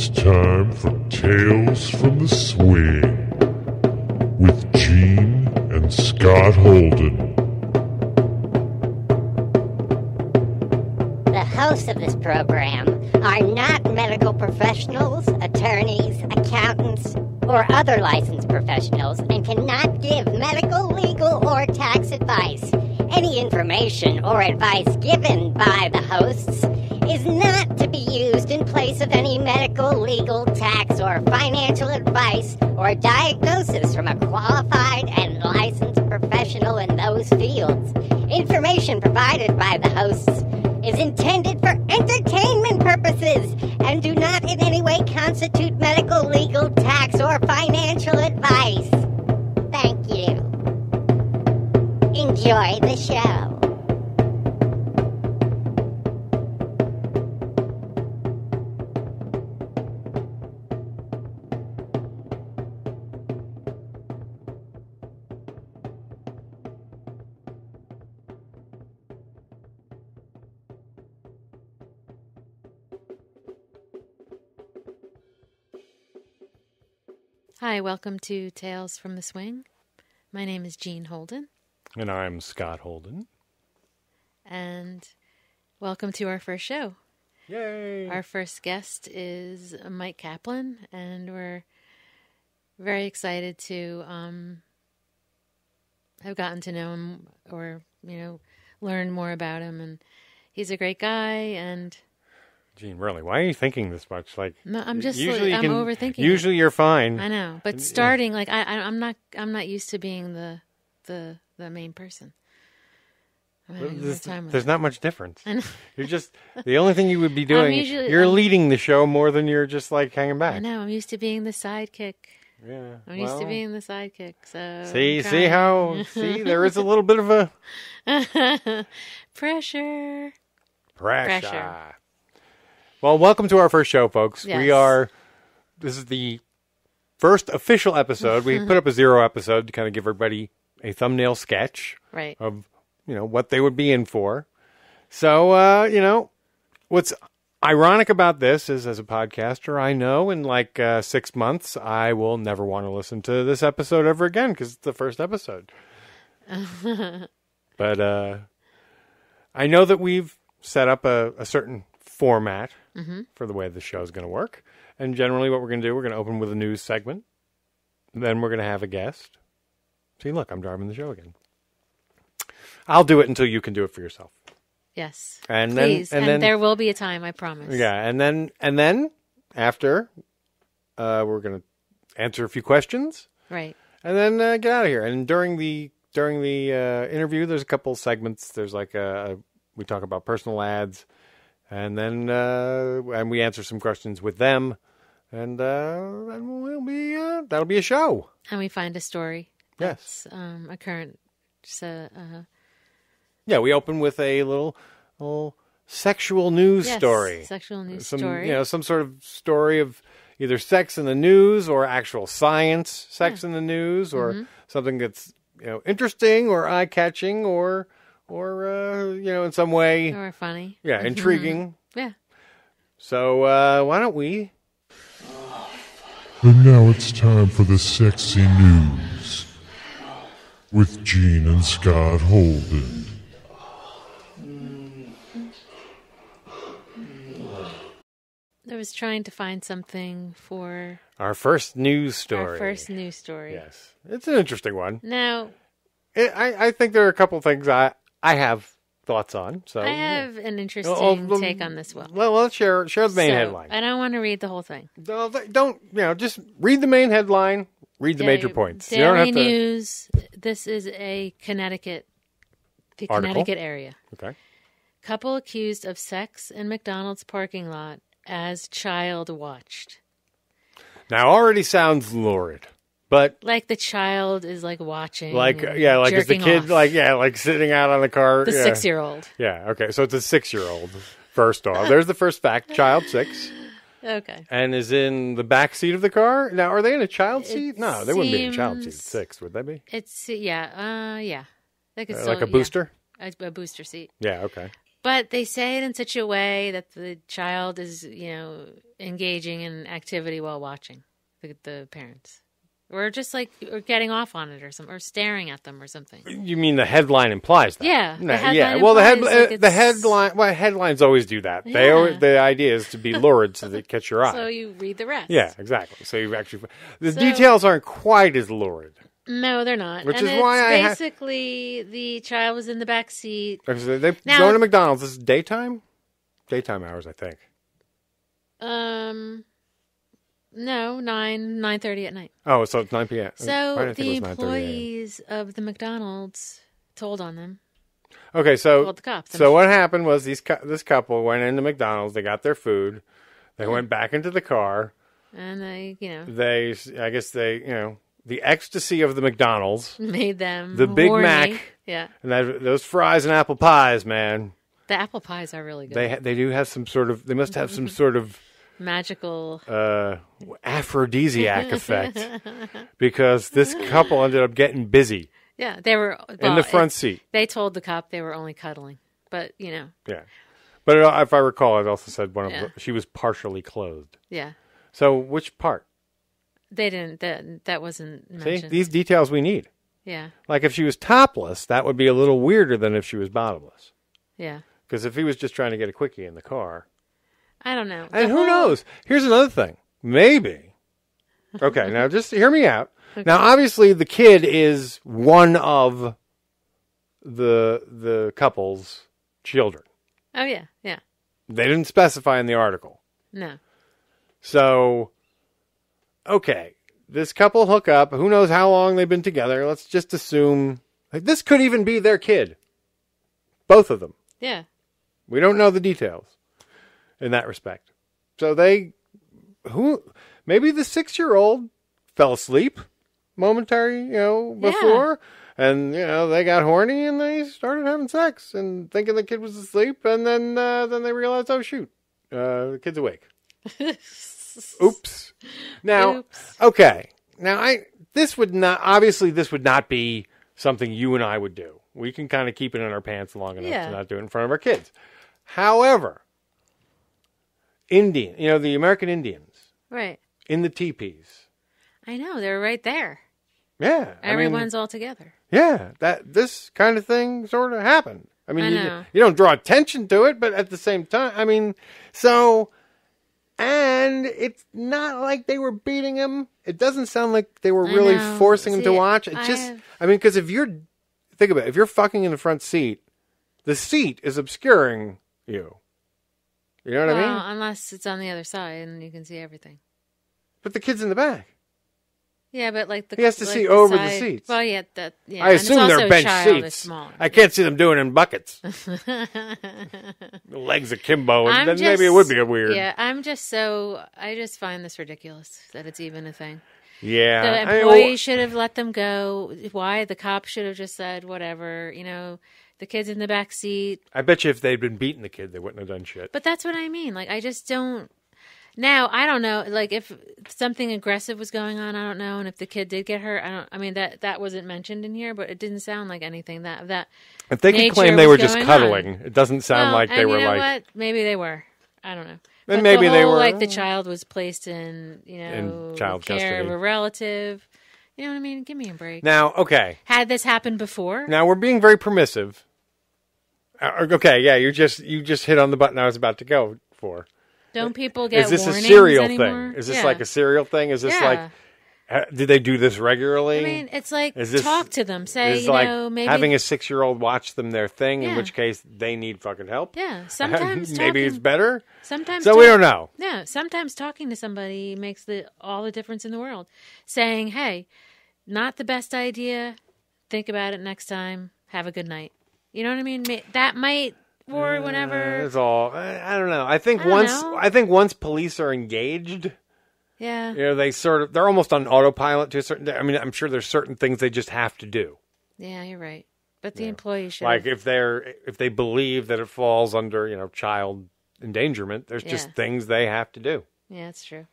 it's time for Tales from the Swing with Gene and Scott Holden. The hosts of this program are not medical professionals, attorneys, accountants, or other licensed professionals and cannot give medical, legal, or tax advice. Any information or advice given by the hosts is not to be used in place of any medical, legal, tax, or financial advice or diagnosis from a qualified and licensed professional in those fields. Information provided by the hosts is intended for entertainment purposes and do not in any way constitute medical, legal, tax, or financial advice. Thank you. Enjoy the show. Hi, welcome to Tales from the Swing. My name is Gene Holden. And I'm Scott Holden. And welcome to our first show. Yay! Our first guest is Myq Kaplan, and we're very excited to have gotten to know him or, learn more about him. And he's a great guy, and... Gene, really, why are you thinking this much? No, I'm just I'm overthinking. Usually you're fine. I know, but starting I'm not used to being the main person. There's not much difference. I know. You're just the only thing you would be doing. You're leading the show more than you're just like hanging back. I know. I'm used to being the sidekick. Yeah, I'm used to being the sidekick. So see there is a little bit of a pressure. Well, welcome to our first show, folks. Yes. This is the first official episode. We put up a 0 episode to kind of give everybody a thumbnail sketch of, what they would be in for. So, what's ironic about this is as a podcaster, I know in 6 months, I will never want to listen to this episode ever again because it's the first episode. But I know that we've set up a certain format for the way the show is going to work. And generally what we're going to do, we're going to open with a news segment. Then we're going to have a guest. See, look, I'm driving the show again. I'll do it until you can do it for yourself. Yes. And please. Then there will be a time, I promise. Yeah. And then after, we're going to answer a few questions. Right. And then get out of here. And during the interview, there's a couple segments. There's we talk about personal ads. And then and we answer some questions with them, and that'll be a show. And we find a story. Yes, a current. Yeah, we open with a little sexual news story. Sexual news story. Some sort of story of either sex in the news or actual science sex in the news, or something that's interesting or eye catching or in some way. Or funny. Yeah, intriguing. Yeah. So, why don't we? And now it's time for the sexy news with Gene and Scott Holden. I was trying to find something for... Our first news story. Yes. It's an interesting one. Now... I think there are a couple things I have thoughts on. So I have an interesting take on this. Well, let's share the main headline. I don't want to read the whole thing. Don't just read the main headline. Read the major points. Daily News. This is the Connecticut area. Okay. Couple accused of sex in McDonald's parking lot as child watched. Now, already sounds lurid. But like the child is watching, is the kid off. Sitting out on the car, the 6-year-old. Yeah, okay, so it's a 6-year-old. First off, there's the first fact: child 6. Okay, and is in the back seat of the car. Now, are they in a child seat? No, they wouldn't be in a child seat at 6, would they be? It's They could like a booster, a booster seat. Yeah, okay. But they say it in such a way that the child is, engaging in activity while watching the parents. Or just or getting off on it or something, or staring at them or something. You mean the headline implies that? Yeah. Well, the headline. Well, headlines always do that. Yeah. The idea is to be lurid so they catch your eye. So you read the rest. Yeah, exactly. So you actually the details aren't quite as lurid. No, they're not. Which and is why basically the child was in the back seat. They go to McDonald's. This is daytime hours, I think. No, 9:30 at night. Oh, so it's 9 p.m. So the employees of the McDonald's told on them. Okay, so told the cops. So what happened was this couple went into McDonald's. They got their food. They went back into the car. And the ecstasy of the McDonald's made them the Big horny. Mac. Yeah. And those fries and apple pies, man. The apple pies are really good. They do have some sort of. They must have some sort of magical aphrodisiac effect because this couple ended up getting busy. Yeah, they were in the front seat. They told the cop they were only cuddling, but Yeah, but if I recall, it also said she was partially clothed. Yeah. So which part? They didn't. That wasn't mentioned. See, these details we need. Yeah. Like if she was topless, that would be a little weirder than if she was bottomless. Yeah. Because if he was just trying to get a quickie in the car. I don't know. And who knows? Here's another thing. Maybe. Okay, now just hear me out. Okay. Now, obviously, the kid is one of the couple's children. Oh, yeah, yeah. They didn't specify in the article. No. So, okay, this couple hook up. Who knows how long they've been together? Let's just assume this could even be their kid. Both of them. Yeah. We don't know the details in that respect. So maybe the 6-year-old fell asleep momentary, before, and they got horny and they started having sex and thinking the kid was asleep, and then they realized, oh shoot, the kid's awake. Oops. Now, okay. Now this would not be something you and I would do. We can kind of keep it in our pants long enough to not do it in front of our kids. However, the American Indians. Right. In the teepees. I know, they're right there. Yeah. Everyone's all together. Yeah. This kind of thing sort of happened. I mean, you don't draw attention to it, but at the same time, and it's not like they were beating him. It doesn't sound like they were really forcing him to watch. Because think about it, if you're fucking in the front seat, the seat is obscuring you. You know what I mean? Unless it's on the other side and you can see everything. But the kid's in the back. Yeah, but he has to see over the seats. Well, yeah, I assume they're bench seats. I can't see them doing it in buckets. The legs akimbo, and then maybe it would be weird. Yeah, I just find this ridiculous that it's even a thing. Yeah. The employee should have let them go. Why? The cop should have just said, whatever, the kid's in the back seat. I bet you if they'd been beating the kid, they wouldn't have done shit. But that's what I mean. I just don't. Now, I don't know. If something aggressive was going on, I don't know. And if the kid did get hurt, that wasn't mentioned in here, but it didn't sound like anything that. If they could claim they were just cuddling, it doesn't sound like they were what? Maybe they were. I don't know. And maybe they were. The child was placed in child care custody of a relative. You know what I mean? Give me a break. Now, okay. Had this happened before? Now we're being very permissive. Okay, yeah, you just hit on the button I was about to go for. Don't people get warnings anymore? Is this a serial thing? Is this like a serial thing? Is this like, did they do this regularly? I mean, it's like, talk to them. Say, maybe. Having a 6-year-old watch them their thing, in which case they need fucking help. Yeah, sometimes maybe it's better. Sometimes. So we don't know. Yeah, sometimes talking to somebody makes all the difference in the world. Saying, hey, not the best idea. Think about it next time. Have a good night. You know what I mean? That might... Or whenever it's all I don't know. I think once police are engaged, they're almost on autopilot to a certain. I mean, I'm sure there's certain things they just have to do. Yeah, you're right. But the employee should if they believe that it falls under child endangerment, there's just things they have to do. Yeah, that's true.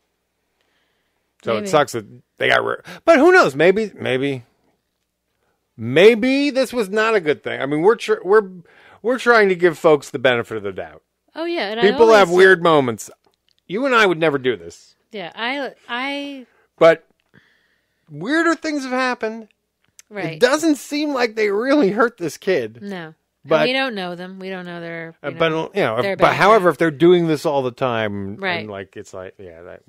So it sucks that they got but who knows? Maybe this was not a good thing. I mean, we're trying to give folks the benefit of the doubt. Oh yeah, and people have weird moments. You and I would never do this. Yeah, I. But weirder things have happened. Right. It doesn't seem like they really hurt this kid. No. But and we don't know them. We don't know their. But however, if they're doing this all the time, right? And like it's like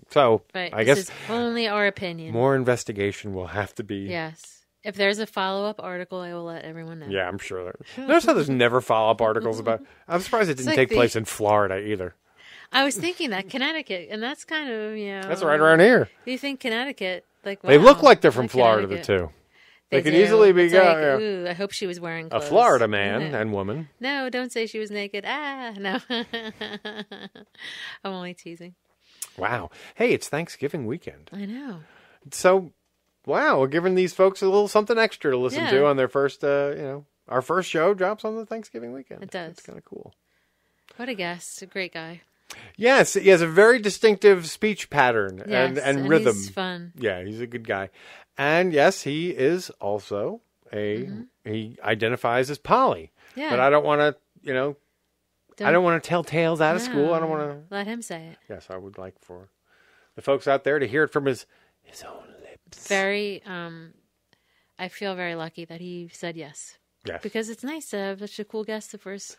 so. Right. I this guess is only our opinion. More investigation will have to be. Yes. If there's a follow-up article, I will let everyone know. Yeah, I'm sure. Notice how there's never follow-up articles about. I'm surprised it didn't take place in Florida either. I was thinking that Connecticut, and that's kind of That's right around here. You think Connecticut? Like wow, they look like they're from Florida, the two. They could easily be. Ooh, I hope she was wearing clothes. A Florida man and woman. No, don't say she was naked. No. I'm only teasing. Wow. Hey, it's Thanksgiving weekend. I know. So, wow, we're giving these folks a little something extra to listen to on their first, our first show drops on the Thanksgiving weekend. It does. It's kind of cool. What a guest. A great guy. Yes, he has a very distinctive speech pattern and rhythm. He's fun. Yeah, he's a good guy. And yes, he is also he identifies as poly. Yeah. But I don't want to, I don't want to tell tales out of school. I don't want to. Let him say it. Yes, I would like for the folks out there to hear it from his own lips. Very, I feel very lucky that he said yes. Yes. Because it's nice to have such a cool guest the first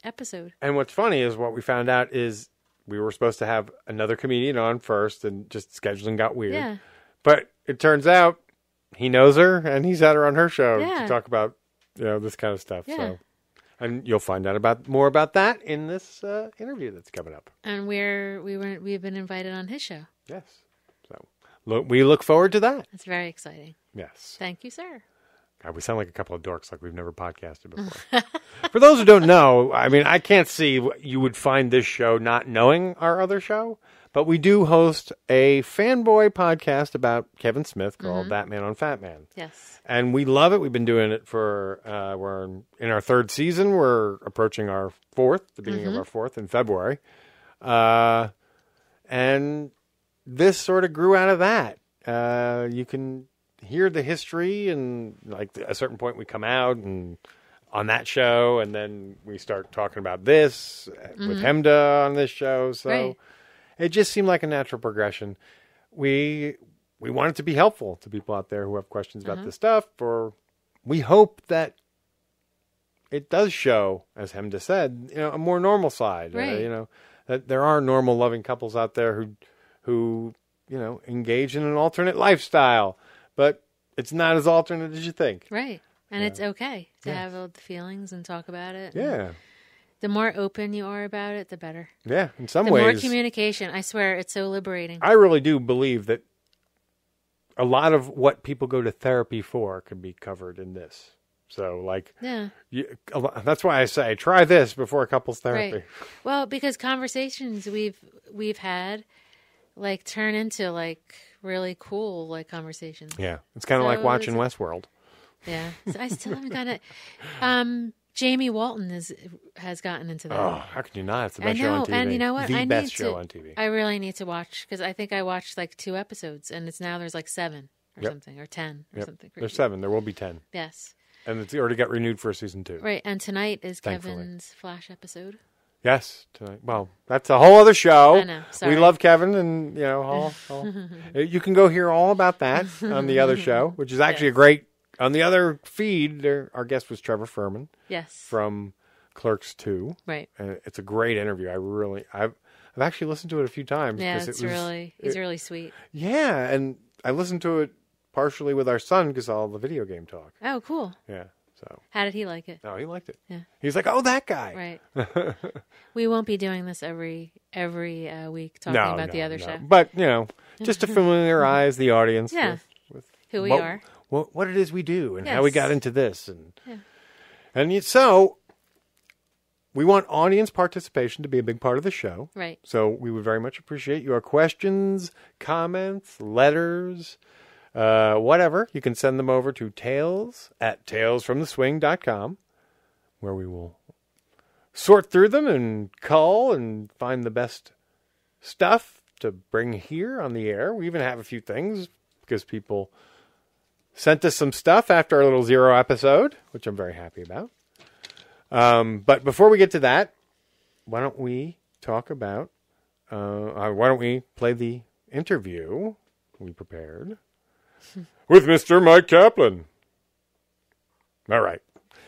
episode. And what's funny is what we found out is we were supposed to have another comedian on first and just scheduling got weird. Yeah. But it turns out he knows her and he's had her on her show to talk about, this kind of stuff. Yeah. So, and you'll find out more about that in this interview that's coming up. And we've been invited on his show. Yes. So we look forward to that. It's very exciting. Yes. Thank you, sir. God, we sound like a couple of dorks, like we've never podcasted before. For those who don't know, I mean, I can't see you would find this show not knowing our other show, but we do host a fanboy podcast about Kevin Smith called Batman on Fat Man. Yes. And we love it. We've been doing it for, we're in our third season. We're approaching our fourth, the beginning of our fourth in February. And this sort of grew out of that. You can hear the history, and like at a certain point we come out and on that show, and then we start talking about this with Hemda on this show. So it just seemed like a natural progression. We want it to be helpful to people out there who have questions about this stuff, or we hope that it does show, as Hemda said, a more normal side. Right. That there are normal, loving couples out there who engage in an alternate lifestyle. But it's not as alternate as you think. Right. And it's okay to have all the feelings and talk about it. Yeah. The more open you are about it, the better. Yeah, in some ways. The more communication. I swear, it's so liberating. I really do believe that a lot of what people go to therapy for can be covered in this. So, that's why I say try this before couples therapy. Right. Well, because conversations we've had turn into really cool conversations. Yeah, it's kind of like watching Westworld. Yeah, so I still haven't got it. Jamie Walton has gotten into that. Oh, how can you not? It's the best show on TV. And you know what? The best show on TV. I really need to watch, because I think I watched 2 episodes, and there's 7 or something, or 10 or something. Crazy. There's 7. There will be 10. Yes. And it's already got renewed for season 2. Right, and tonight is Kevin's Flash episode. Yes, tonight. Well, that's a whole other show. I know. Sorry. We love Kevin, and you can go hear all about that on the other show, which is actually a great. On the other feed, our guest was Trevor Furman. Yes. From Clerks 2. Right. And it's a great interview. I've actually listened to it a few times. Yeah, he's really sweet. Yeah, and I listened to it partially with our son because all the video game talk. Oh, cool. Yeah. So. How did he like it? Oh, he liked it. Yeah. He's like, oh, that guy. Right. We won't be doing this every week talking about the other show. But, just to familiarize the audience with who we are. What it is we do and how we got into this. And so we want audience participation to be a big part of the show. Right. So we would very much appreciate your questions, comments, letters, whatever. You can send them over to tales@talesfromtheswing.com, where we will sort through them and cull and find the best stuff to bring here on the air. We even have a few things because people sent us some stuff after our little 0 episode, which I'm very happy about. But before we get to that, why don't we talk about, why don't we play the interview we prepared with Mr. Myq Kaplan. All right.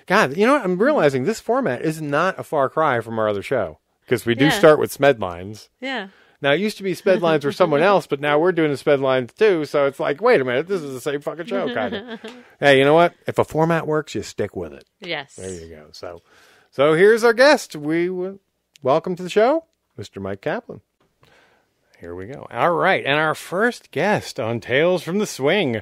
God, you know what? I'm realizing this format is not a far cry from our other show, because we do start with Smedlines. Yeah. Now, it used to be Spedlines were someone else, but now we're doing the Spedlines too, so it's like, wait a minute, this is the same fucking show, kind of. Hey, you know what? If a format works, you stick with it. Yes. There you go. So here's our guest. Welcome to the show, Mr. Myq Kaplan. Here we go. All right, and our first guest on Tales from the Swing,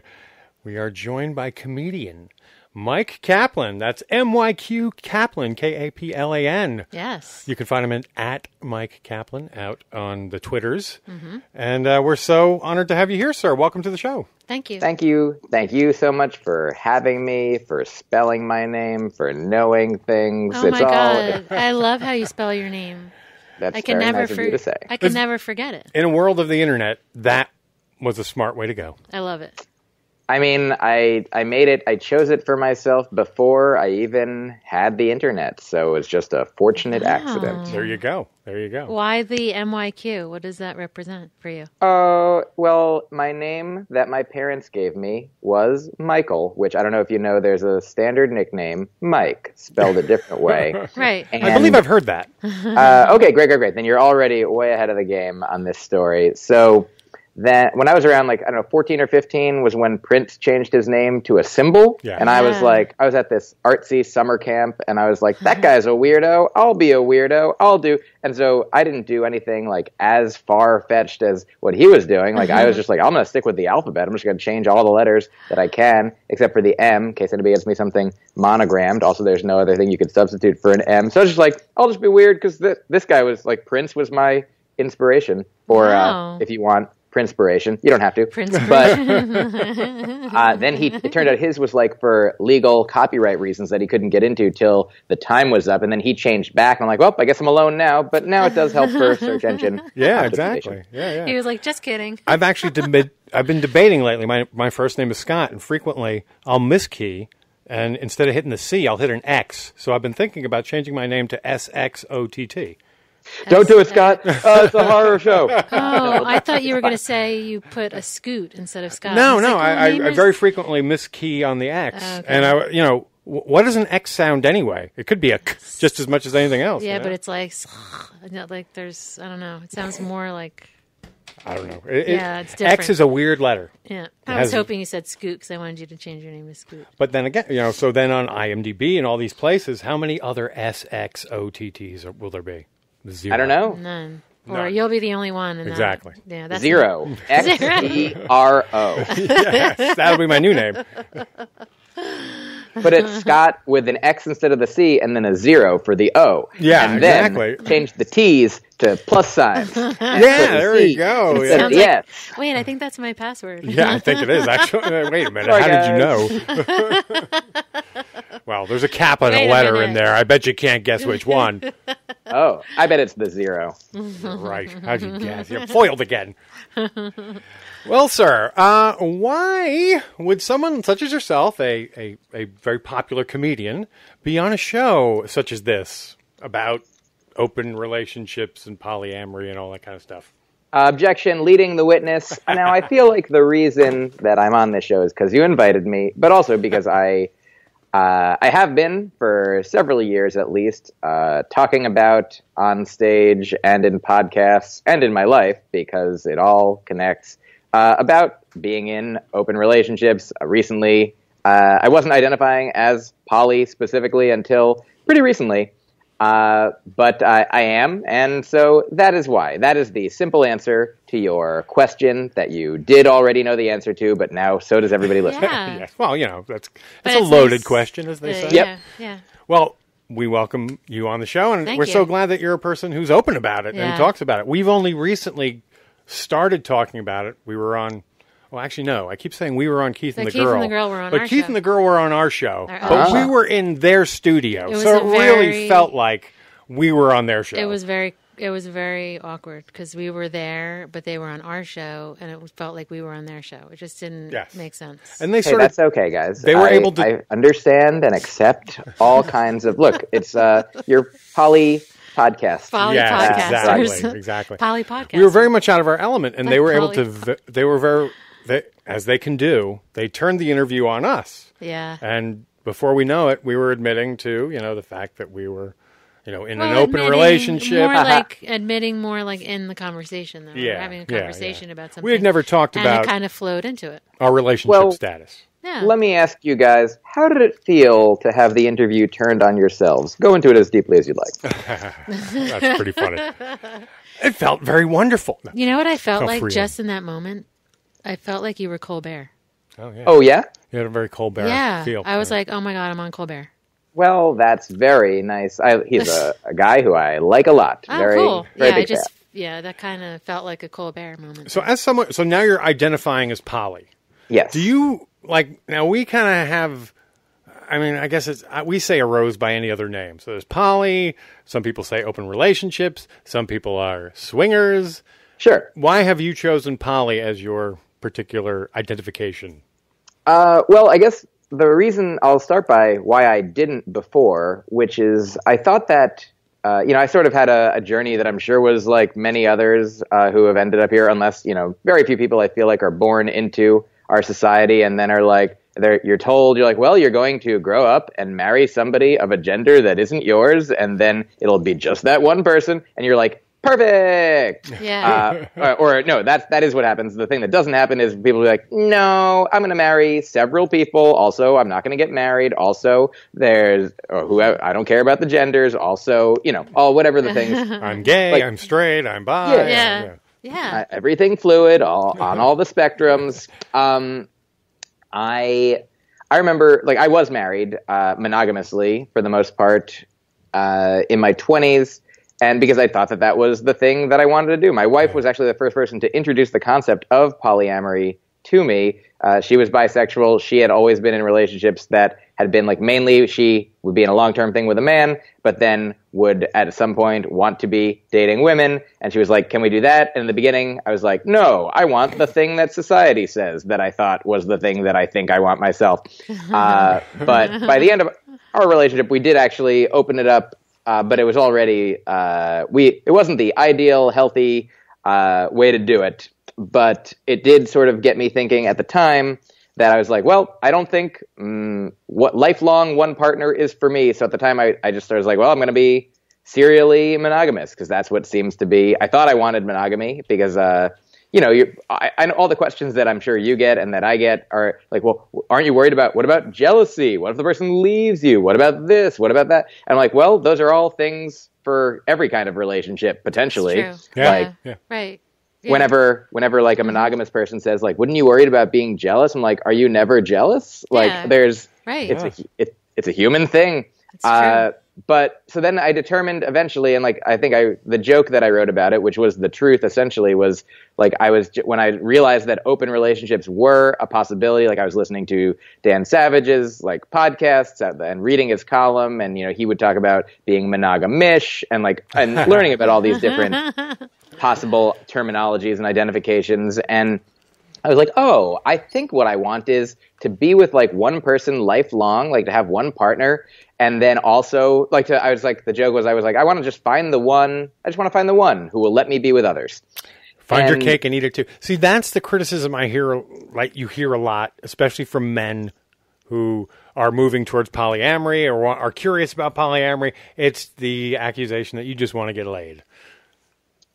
we are joined by comedian Myq Kaplan. That's Myq Kaplan, Kaplan. Yes. You can find him at Myq Kaplan out on the Twitters. Mm-hmm. And we're so honored to have you here, sir. Welcome to the show. Thank you. Thank you. Thank you so much for having me, for spelling my name, for knowing things. Oh, my God. I love how you spell your name. That's very nice of you to say. I can never forget it. In a world of the internet, that was a smart way to go. I love it. I mean, I made it. I chose it for myself before I even had the internet. So it was just a fortunate accident. There you go. There you go. Why the MYQ? What does that represent for you? Well, my name that my parents gave me was Michael, which I don't know if you know, there's a standard nickname, Myq, spelled a different way. Right. And, I believe I've heard that. Okay, great. Then you're already way ahead of the game on this story. So then when I was around, 14 or 15 was when Prince changed his name to a symbol. Yeah. And I was at this artsy summer camp, and I was like, that guy's a weirdo. I'll be a weirdo. I'll do. And so I didn't do anything as far-fetched as what he was doing. I was just I'm going to stick with the alphabet. I'm just going to change all the letters that I can, except for the M, in case anybody gets me something monogrammed. Also, there's no other thing you could substitute for an M. So I was just I'll just be weird, because this guy was Prince was my inspiration. Or if you want, Prinspiration. You don't have to. But then it turned out his was for legal copyright reasons that he couldn't get into till the time was up, and then he changed back, and I'm well, I guess I'm alone now, but now it does help for search engine. Yeah, exactly. Yeah. He was just kidding. I've actually I've been debating lately. My first name is Scott, and frequently I'll miskey, and instead of hitting the C, I'll hit an X. So I've been thinking about changing my name to SXOTT. Don't do it, Scott. It's a horror show. Oh, I thought you were going to say you put a scoot instead of Scott. No. I very frequently miskey on the X. Okay. And what does an X sound anyway? It could be a K just as much as anything else. Yeah, but it's there's, I don't know. It sounds more like. I don't know. It's different. X is a weird letter. Yeah. I was hoping you said Scoot, because I wanted you to change your name to Scoot. But then again, so then on IMDb and all these places, how many other SXOTTs will there be? 0. I don't know. None. Or you'll be the only one. Exactly. That's 0. XERO. Yes, that'll be my new name. But it's Scott with an X instead of the C, and then a 0 for the O. Yeah, and then change the T's to plus signs. Yeah, there you go. Yes. Wait, I think that's my password. Yeah, I think it is, actually. Wait a minute. Sorry, how did you know? Well, there's a kappa and a letter in there. I bet you can't guess which one. Oh, I bet it's the 0. Right. How'd you guess? You're foiled again. Well, sir, why would someone such as yourself, a very popular comedian, be on a show such as this about open relationships and polyamory and all that kind of stuff? Objection, leading the witness. Now, I feel like the reason that I'm on this show is because you invited me, but also because I have been for several years at least talking about on stage and in podcasts and in my life, because it all connects, about being in open relationships. Recently, I wasn't identifying as poly specifically until pretty recently, but I am, and so that is why. That is the simple answer to your question that you did already know the answer to, but now so does everybody listening. Yeah. Yes. Well, that's a loaded question, as they say. Yep. Yeah. Well, we welcome you on the show, and we're so glad that you're a person who's open about it and talks about it. We've only recently started talking about it. We were on... Well, actually, no. I keep saying we were on Keith and the Girl. Keith and the Girl were on our show. But Keith and the Girl were on our show. But we were in their studio. So it really felt like we were on their show. It was very It was very awkward because we were there, but they were on our show, and it felt like we were on their show. It just didn't make sense. And they that's okay, guys. They were able to. I understand and accept all kinds of. Look, it's your poly podcast. Poly podcasters. Exactly. Poly podcasters. We were very much out of our element, and they were able to. They were very, as they can do. They turned the interview on us. Yeah. And before we know it, we were admitting to the fact that we were. In an open relationship. More like admitting more like in the conversation, though. Yeah. We're having a conversation about something. We had never talked about. And it kind of flowed into it. Our relationship status. Yeah. Let me ask you guys, how did it feel to have the interview turned on yourselves? Go into it as deeply as you'd like. That's pretty funny. It felt very wonderful. No. You know what I felt like just in that moment? I felt like you were Colbert. Oh, yeah. Oh, yeah? You had a very Colbert feel. I was like, oh my God, I'm on Colbert. Well, that's very nice. He's a guy who I like a lot. Oh, very, cool. Very big fan. That kind of felt like a Colbert moment. So now you're identifying as poly. Yes. Do you now we kind of have, I guess we say a rose by any other name. So there's poly. Some people say open relationships. Some people are swingers. Sure. Why have you chosen poly as your particular identification? Well, I guess the reason I'll start by why I didn't before, which is I thought that, I sort of had a journey that I'm sure was like many others who have ended up here, unless, very few people I feel like are born into our society and then are like, you're told, you're like, well, you're going to grow up and marry somebody of a gender that isn't yours, and then it'll be just that one person, and you're like, perfect. Yeah. Or no, that is what happens. The thing that doesn't happen is people be like, no, I'm going to marry several people. Also, I'm not going to get married. Also, I don't care about the genders. Also, all whatever the things. I'm gay. I'm straight. I'm bi. Yeah. Everything fluid, on all the spectrums. I remember, I was married monogamously for the most part in my 20s. And because I thought that was the thing that I wanted to do. My wife was actually the first person to introduce the concept of polyamory to me. She was bisexual. She had always been in relationships that had been mainly she would be in a long-term thing with a man, but then would at some point want to be dating women. And she was like, can we do that? And in the beginning, I was like, no, I want the thing that society says that I thought was the thing that I think I want myself. But by the end of our relationship, we did actually open it up. But it was already it wasn't the ideal, healthy way to do it. But it did sort of get me thinking at the time that I was like, well, I don't think what lifelong one partner is for me. So at the time, I just was like, well, I'm going to be serially monogamous because that's what seems to be. I thought I wanted monogamy because I know all the questions that I'm sure you get and that I get are like, well, aren't you worried about, what about jealousy? What if the person leaves you? What about this? What about that? And I'm like, well, those are all things for every kind of relationship, potentially. It's true. Right. Yeah. Whenever like a monogamous person says like, wouldn't you worried about being jealous? I'm like, are you never jealous? Like there's, it's a human thing. It's true. But so then I determined eventually, and I think the joke that I wrote about it, which was the truth essentially, was when I realized that open relationships were a possibility, I was listening to Dan Savage's podcasts and reading his column, and he would talk about being monogamish and learning about all these different possible terminologies and identifications. And I was like, oh, I think what I want is to be with one person lifelong, to have one partner. And then also, the joke was, I was like, I want to just find the one. I just want to find the one who will let me be with others. Find your cake and eat it too. See, that's the criticism I hear, you hear a lot, especially from men who are moving towards polyamory or are curious about polyamory. It's the accusation that you just want to get laid.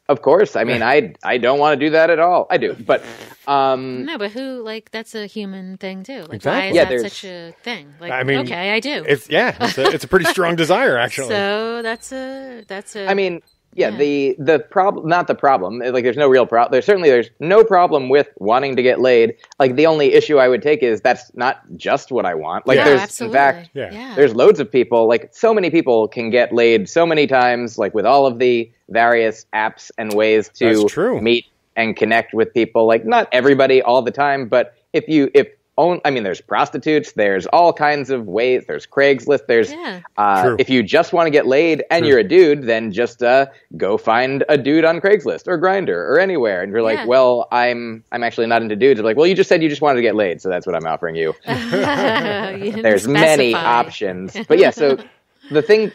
Of course. I mean, I don't want to do that at all. I do. But no, but who, that's a human thing too. Exactly. Why is that such a thing? Okay, I do. It's a pretty strong desire, actually. So that's a I mean, the problem, not the problem. There's no real problem. There's no problem with wanting to get laid. The only issue I would take is that's not just what I want. There's absolutely. In fact, there's loads of people. So many people can get laid so many times. With all of the various apps and ways to meet and connect with people. Not everybody all the time, but if there's prostitutes, there's all kinds of ways, there's Craigslist, there's, if you just want to get laid and you're a dude, then just go find a dude on Craigslist or Grindr or anywhere. And you're like, well, I'm actually not into dudes. I'm like, well, you just said you just wanted to get laid, so that's what I'm offering you. There's many options. But yeah, so the thing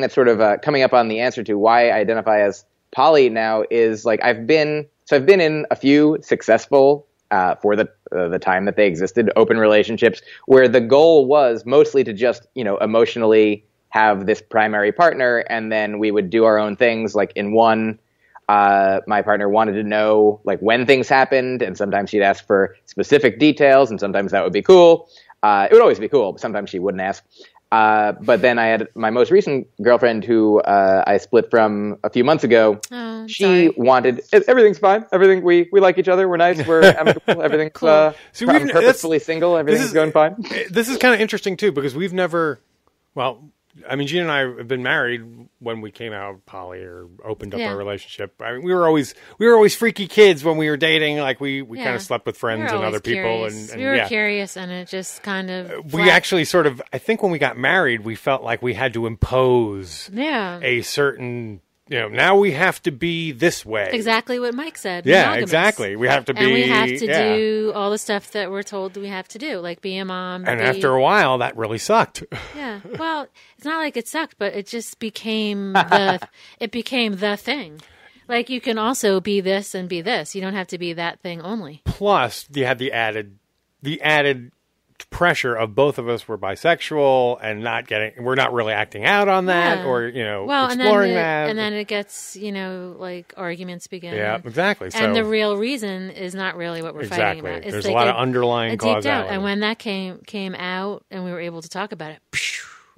that's sort of coming up on the answer to why I identify as poly now is like I've been in a few successful for the time that they existed, open relationships where the goal was mostly to just, emotionally have this primary partner, and then we would do our own things. Like in one, my partner wanted to know like when things happened, and sometimes she'd ask for specific details, and sometimes that would be cool. It would always be cool, but sometimes she wouldn't ask. But then I had my most recent girlfriend who I split from a few months ago. Oh, she wanted everything's fine. Everything we like each other. We're nice. We're amicable. Everything's cool. I'm purposefully single. Everything's going fine. This is kind of interesting too because we've never. Well, I mean, Gene and I have been married when we came out poly or opened up our relationship. I mean, we were always freaky kids when we were dating. Like we kind of slept with friends and other people, and we were curious, and it just kind of. We actually sort of. I think when we got married, we felt like we had to impose a certain. Now we have to be this way. Exactly what Myq said. Yeah, monogamous. Exactly. We have to be. And we have to do all the stuff that we're told we have to do, like be a mom. And after a while, that really sucked. Yeah. Well, it's not like it sucked, but it just became the thing. Like you can also be this and be this. You don't have to be that thing only. Plus, you had the added pressure of both of us were bisexual and we're not really acting out on that or exploring that, and then it gets like arguments begin. Yeah, exactly. And the real reason is not really what we're fighting about. There's a lot of underlying causality. And when that came out and we were able to talk about it,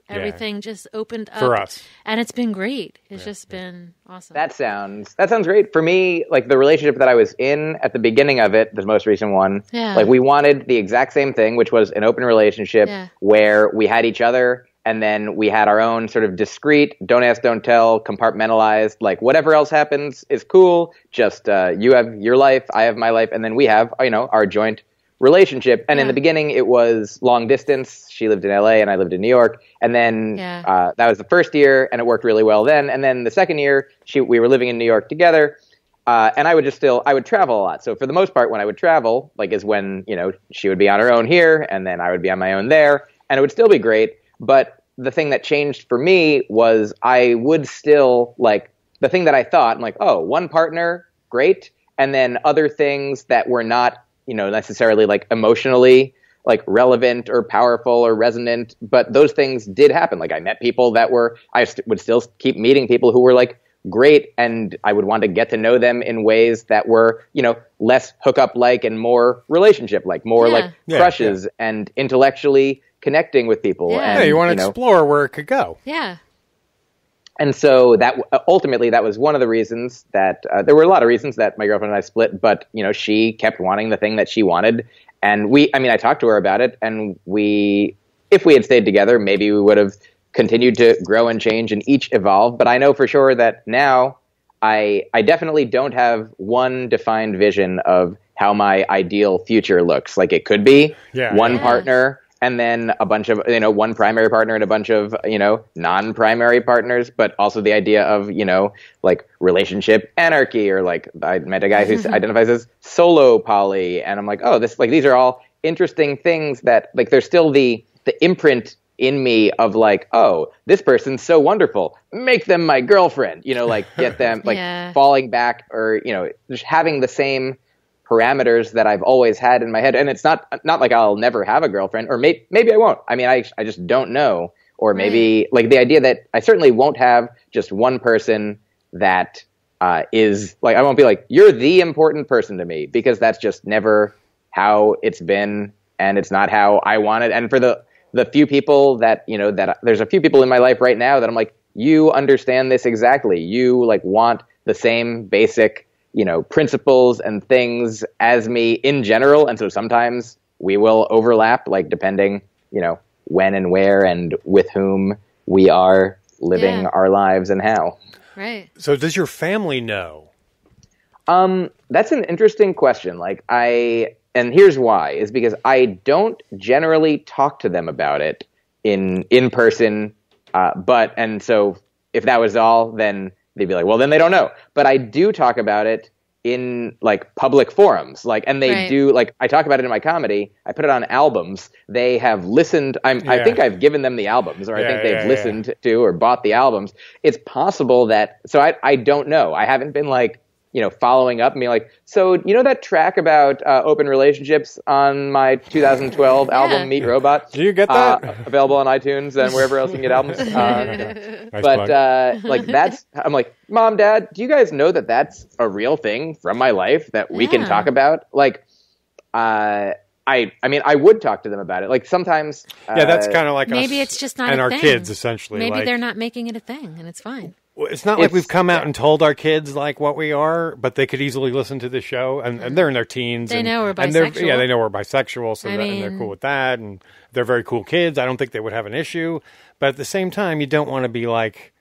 everything just opened up for us, and it's been great. It's just been awesome. That sounds great for me. Like the relationship that I was in at the beginning of it, the most recent one. Yeah. Like we wanted the exact same thing, which was an open relationship where we had each other, and then we had our own sort of discreet, don't ask, don't tell, compartmentalized. Like whatever else happens is cool. Just you have your life, I have my life, and then we have our joint relationship. And in the beginning, it was long distance. She lived in LA and I lived in New York. And then that was the first year, and it worked really well then. And then the second year, we were living in New York together. And I would travel a lot. So for the most part, when I would travel, like is when, she would be on her own here and then I would be on my own there, and it would still be great. But the thing that changed for me was I would still like the thing that I thought, I'm like, oh, one partner, great. And then other things that were not necessarily like emotionally like relevant or powerful or resonant, but those things did happen. Like I met people that would still keep meeting people who were like great, and I would want to get to know them in ways that were, less hookup like and more relationship like, more like crushes and intellectually connecting with people. Yeah, and, you want to explore where it could go. Yeah. And so that ultimately that was one of the reasons that there were a lot of reasons that my girlfriend and I split, but she kept wanting the thing that she wanted, and I talked to her about it, and if we had stayed together, maybe we would have continued to grow and change and each evolve. But I know for sure that now I definitely don't have one defined vision of how my ideal future looks. Like it could be one partner, and then a bunch of, one primary partner and a bunch of, non-primary partners, but also the idea of, like relationship anarchy, or like I met a guy who identifies as solo poly, and I'm like, oh, these are all interesting things that like, there's still the imprint in me of like, oh, this person's so wonderful, make them my girlfriend, like get them like falling back or, just having the same parameters that I've always had in my head. And it's not like I'll never have a girlfriend, or maybe I won't. I mean, I just don't know. Or maybe like the idea that I certainly won't have just one person that is like, I won't be like, you're the important person to me, because that's just never how it's been. And it's not how I want it. And for the few people that, that there's a few people in my life right now that I'm like, you understand this exactly. You like want the same basic principles and things as me in general. And so sometimes we will overlap, like depending, when and where and with whom we are living our lives and how. Right. So does your family know? That's an interesting question. Like and here's why, is because I don't generally talk to them about it in person. And so if that was all, then they'd be like, well, then they don't know. But I do talk about it in like public forums, like, and they do, like, I talk about it in my comedy. I put it on albums. They have listened. I think I've given them the albums, or I think they've listened to or bought the albums. It's possible that, so I don't know. I haven't been like, following up and being like, so that track about open relationships on my 2012 album Meet Robot? Do you get that? Available on iTunes and wherever else you can get albums. Like I'm like, Mom, Dad, do you guys know that that's a real thing from my life that we can talk about? Like, I mean, I would talk to them about it. Like sometimes, that's kind of like maybe us it's just not and a our thing. Kids essentially. Maybe they're not making it a thing, and it's fine. It's not like we've come out and told our kids like what we are, but they could easily listen to the show, and they're in their teens. They know we're bisexual. And they know we're bisexual, so and they're cool with that, and they're very cool kids. I don't think they would have an issue, but at the same time, you don't want to be like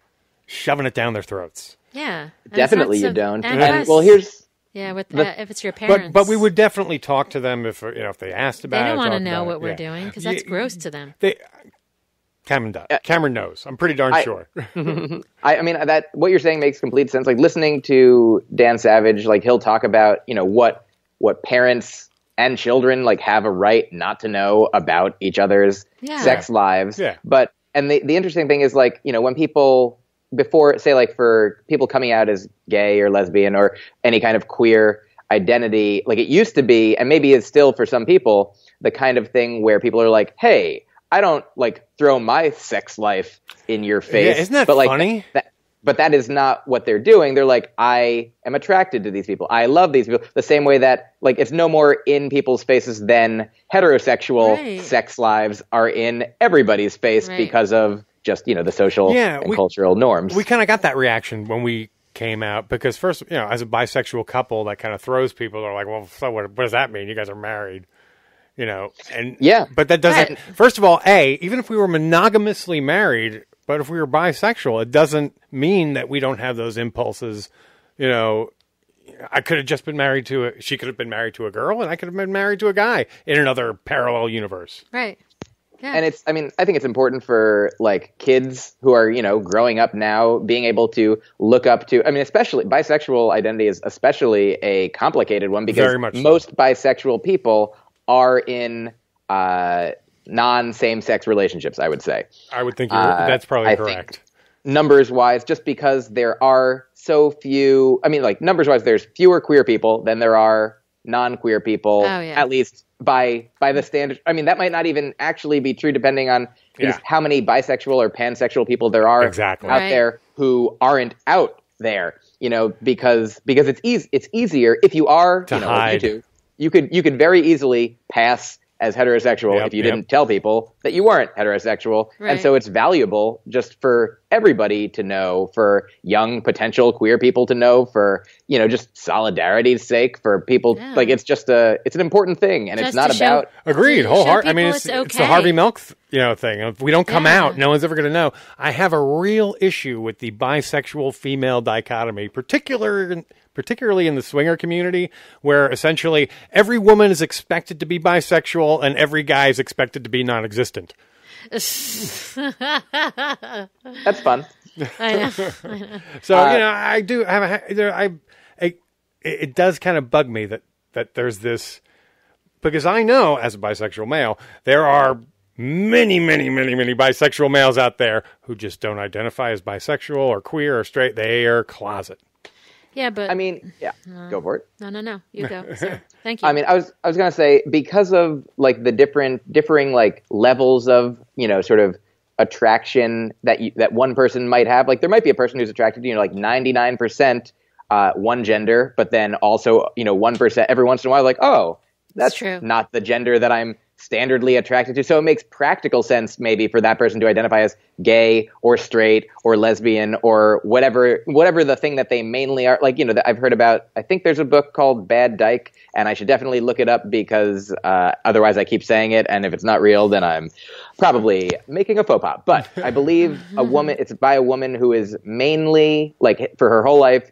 shoving it down their throats. Yeah, definitely you don't. And well, here's if it's your parents, but we would definitely talk to them if they asked about it. They don't want to know what we're doing because that's gross to them. Cameron knows. I'm pretty darn sure. I mean, that what you're saying makes complete sense. Like listening to Dan Savage, like he'll talk about, what parents and children like have a right not to know about each other's sex lives. Yeah. But the interesting thing is like, when people before, say like for people coming out as gay or lesbian or any kind of queer identity, like it used to be, and maybe is still for some people, the kind of thing where people are like, hey, I don't like throw my sex life in your face. Yeah, isn't that funny? But that is not what they're doing. They're like, I am attracted to these people. I love these people. The same way that like it's no more in people's faces than heterosexual sex lives are in everybody's face because of just, the social and cultural norms. We kind of got that reaction when we came out because first, as a bisexual couple, that kind of throws people. They're like, well, so what does that mean? You guys are married. But that doesn't, first of all, even if we were monogamously married, but if we were bisexual, it doesn't mean that we don't have those impulses. I could have just been married she could have been married to a girl and I could have been married to a guy in another parallel universe. Right. Yeah. And I think it's important for like kids who are, growing up now, being able to look up to, especially bisexual identity is especially a complicated one because most bisexual people are in non-same-sex relationships, I would say. I would think that's probably correct. Numbers-wise, just because there are so few... numbers-wise, there's fewer queer people than there are non-queer people, at least by the standard... that might not even actually be true depending on how many bisexual or pansexual people there are out there who aren't out there, because it's easier if you are... to hide. You could very easily pass as heterosexual if you didn't tell people that you weren't heterosexual. Right. And so it's valuable just for everybody to know, for young potential queer people to know, for, just solidarity's sake, for people. Like it's it's an important thing. And just it's not about. Agreed. Wholehearted. It's the Harvey Milk, thing. If we don't come out, no one's ever going to know. I have a real issue with the bisexual female dichotomy, particularly in the swinger community, where essentially every woman is expected to be bisexual and every guy is expected to be non-existent. That's fun. I know. So, I do have it does kind of bug me that there's this, because I know as a bisexual male, there are many, many, many, many bisexual males out there who just don't identify as bisexual or queer or straight. They are closet. Yeah, but go for it. No, you go. Sir. Thank you. I was going to say, because of like the differing like levels of, sort of attraction that one person might have, like there might be a person who's attracted to, like 99% one gender, but then also, 1% every once in a while, like, oh, that's true. Not the gender that I'm standardly attracted to. So it makes practical sense maybe for that person to identify as gay or straight or lesbian or whatever the thing that they mainly are. Like, I've heard about, I think there's a book called Bad Dyke, and I should definitely look it up because otherwise I keep saying it, and if it's not real, then I'm probably making a faux pas. But I believe it's by a woman who is mainly, like, for her whole life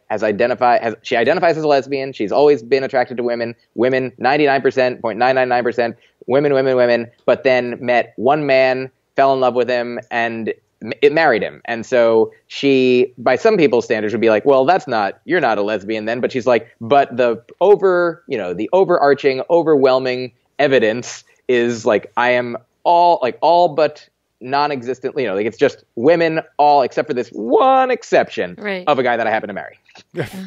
she identifies as a lesbian. She's always been attracted to women, 99%, 0.999%, women, but then met one man, fell in love with him, and it married him. And so she, by some people's standards, would be like, well, you're not a lesbian then. But she's like, but the overarching, overwhelming evidence is like, I am all but non-existent, like it's just women, all except for this one exception of a guy that I happen to marry.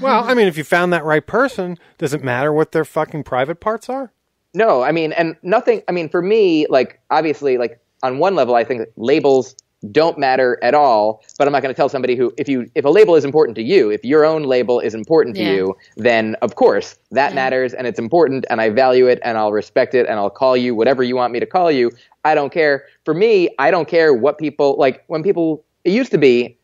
Well, I mean, if you found that right person, does it matter what their fucking private parts are? No, I mean, and nothing, I mean, for me, like, obviously, like, on one level, I think labels don't matter at all, but I'm not going to tell somebody who, if a label is important to you, if your own label is important to you, then of course that matters and it's important and I value it and I'll respect it and I'll call you whatever you want me to call you. I don't care. For me, I don't care what people, like when people, it used to be,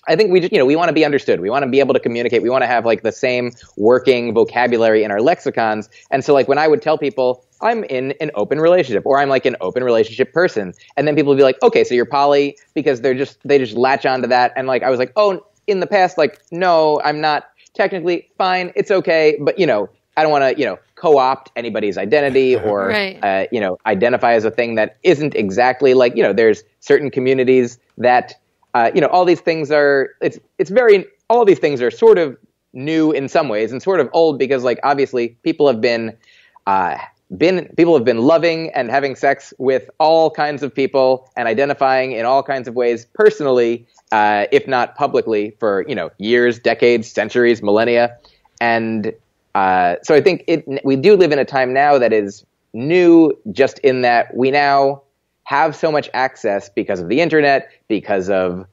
I think we just, we want to be understood. We want to be able to communicate. We want to have like the same working vocabulary in our lexicons. And so like when I would tell people I'm in an open relationship or I'm like an open relationship person, and then people would be like, okay, so you're poly, because they just latch onto that. And like, I was like, oh, in the past, like, no, I'm not technically fine. It's okay. But, I don't want to, co-opt anybody's identity or, identify as a thing that isn't exactly like, there's certain communities that, all these things are, all these things are sort of new in some ways and sort of old because like, obviously people have been loving and having sex with all kinds of people and identifying in all kinds of ways personally, if not publicly for, years, decades, centuries, millennia. And, so I think we do live in a time now that is new just in that we now have so much access because of the internet, because of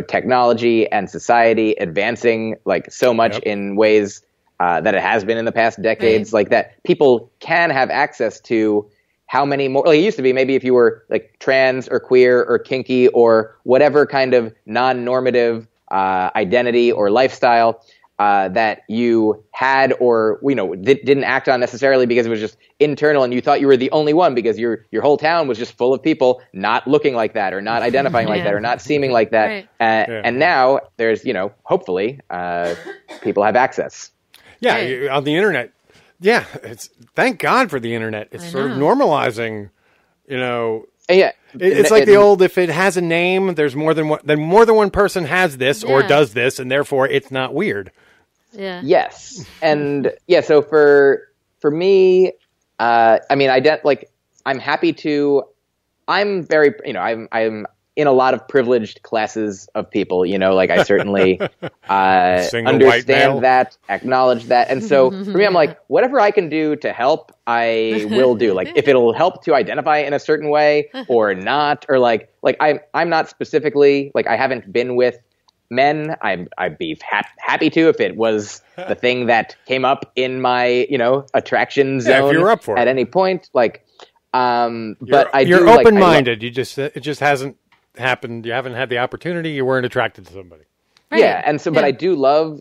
technology and society advancing like so much in ways that it has been in the past decades, like that people can have access to how many more, like it used to be maybe if you were like trans or queer or kinky or whatever kind of non-normative identity or lifestyle that you had or, didn't act on necessarily because it was just internal and you thought you were the only one because your whole town was just full of people not looking like that or not identifying like that or not seeming like that. And now there's, hopefully people have access. Yeah, on the internet. Yeah, thank God for the internet. It's sort of normalizing, Yeah, it's like the old, if it has a name, there's more than one person has this or does this, and therefore it's not weird. Yeah. Yes, and so for me, I mean, I'm happy to. I'm very, I'm in a lot of privileged classes of people. Like I certainly understand that, acknowledge that, and so for me, I'm like, whatever I can do to help, I will do. Like if it'll help to identify in a certain way or not, or like I'm not specifically like I haven't been with men. I'd be happy to if it was the thing that came up in my attraction zone if you're up for at it. any point. Like, but you're open-minded. It just hasn't happened. You haven't had the opportunity. You weren't attracted to somebody. Right. Yeah, and so, but I do love,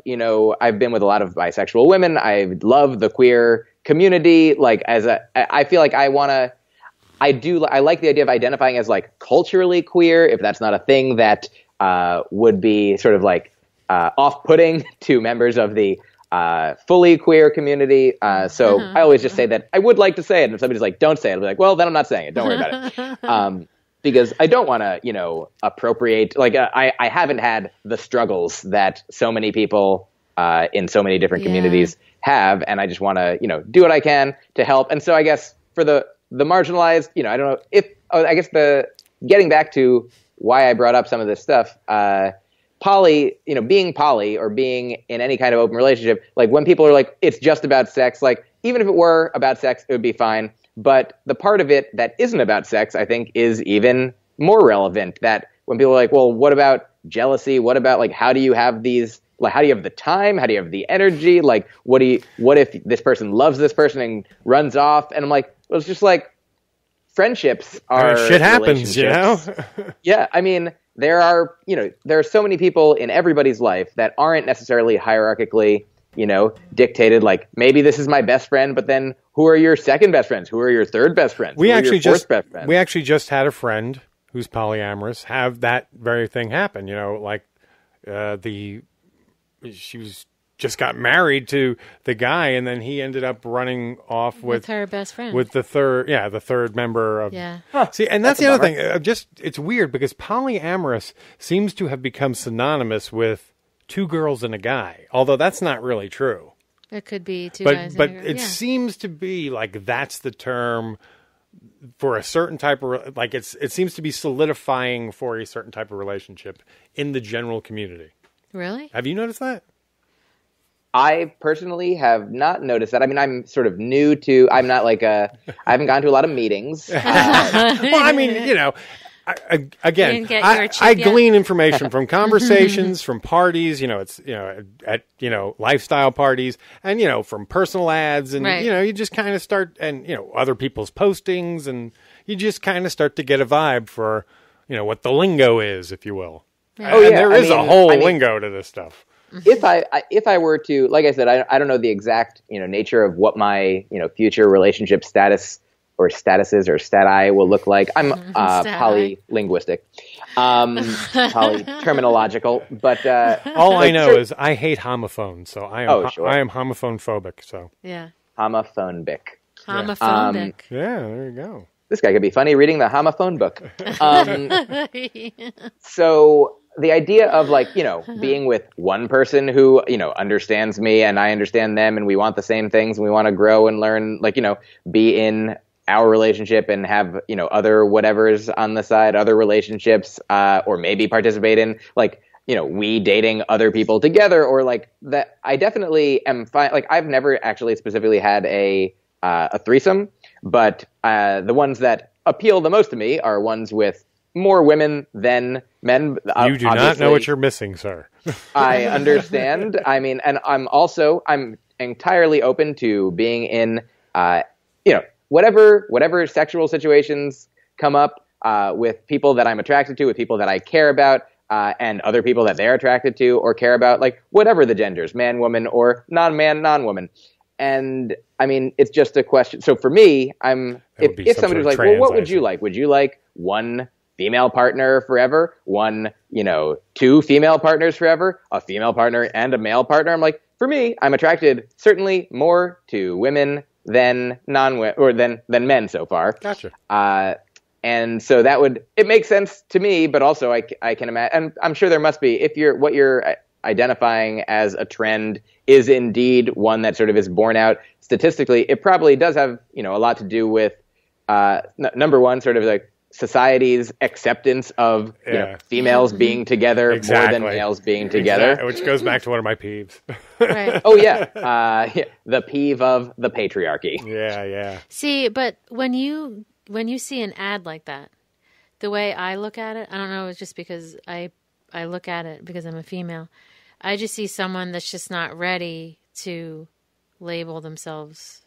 I've been with a lot of bisexual women. I love the queer community. Like, I feel like I like the idea of identifying as like culturally queer, if that's not a thing that would be sort of like off-putting to members of the fully queer community. So I always just say that I would like to say it. And if somebody's like, don't say it, I'll be like, well, then I'm not saying it. Don't worry about it. Because I don't want to, appropriate, like I haven't had the struggles that so many people in so many different communities have. And I just want to, do what I can to help. And so I guess for the marginalized, I don't know getting back to why I brought up some of this stuff, poly, being poly or being in any kind of open relationship, like when people are like, it's just about sex, like even if it were about sex, it would be fine. But the part of it that isn't about sex, I think, is even more relevant. That when people are like, well, what about jealousy? What about like, how do you have these, like, how do you have the time? How do you have the energy? Like, what if this person loves this person and runs off? And I'm like, well, it's just like, friendships are shit happens, you know? Yeah, I mean, there are so many people in everybody's life that aren't necessarily hierarchically, dictated. Like, maybe this is my best friend, but then who are your second best friends? Who are your third best friends? We actually just had a friend who's polyamorous have that very thing happen. She just got married to the guy, and then he ended up running off with her best friend, with the third member of. Yeah. See, and that's the other thing. It's weird because polyamorous seems to have become synonymous with two girls and a guy, although that's not really true. It could be two guys. But it seems to be like that's the term for a certain type of it seems to be solidifying for a certain type of relationship in the general community. Really? Have you noticed that? I personally have not noticed that. I mean, I'm sort of new to. I'm not I haven't gone to a lot of meetings. Well, I mean, I glean information from conversations, from parties. At lifestyle parties, and from personal ads, and you just kind of start, and other people's postings, and you just kind of start to get a vibe for what the lingo is, if you will. Oh, yeah. There is a whole lingo to this stuff. If I were to, like I said, I don't know the exact nature of what my future relationship status or statuses or stati will look like. I'm polylinguistic, polyterminological, but all I know is I hate homophones, so I am homophone phobic. So yeah, homophobic. Homophobic. Yeah, there you go. This guy could be funny reading the homophone book. So the idea of being with one person who, understands me and I understand them and we want the same things and we want to grow and learn, be in our relationship and have, other whatevers on the side, other relationships, or maybe participate in we dating other people together, or that. I definitely am fine. I've never actually specifically had a threesome, but the ones that appeal the most to me are ones with more women than men. You do not know what you're missing, sir. I understand. I mean, and I'm entirely open to being in, whatever sexual situations come up with people that I'm attracted to, with people that I care about, and other people that they're attracted to or care about, whatever the genders, man, woman, or non-man, non-woman. And I mean, it's just a question. So for me, if somebody was like, well, what would you like? Would you like one female partner forever, one, two female partners forever, a female partner and a male partner? I'm like, for me, I'm attracted certainly more to women than than men so far. Gotcha. And so it makes sense to me, but also I can imagine, and I'm sure there must be, if what you're identifying as a trend is indeed one that sort of is borne out statistically, it probably does have, a lot to do with, number one, sort of society's acceptance of females being together more than males being together. Exactly. Which goes back to one of my peeves. Right. Oh, yeah. The peeve of the patriarchy. Yeah. See, but when you see an ad like that, the way I look at it, I don't know, it's just because I look at it because I'm a female. I just see someone that's just not ready to label themselves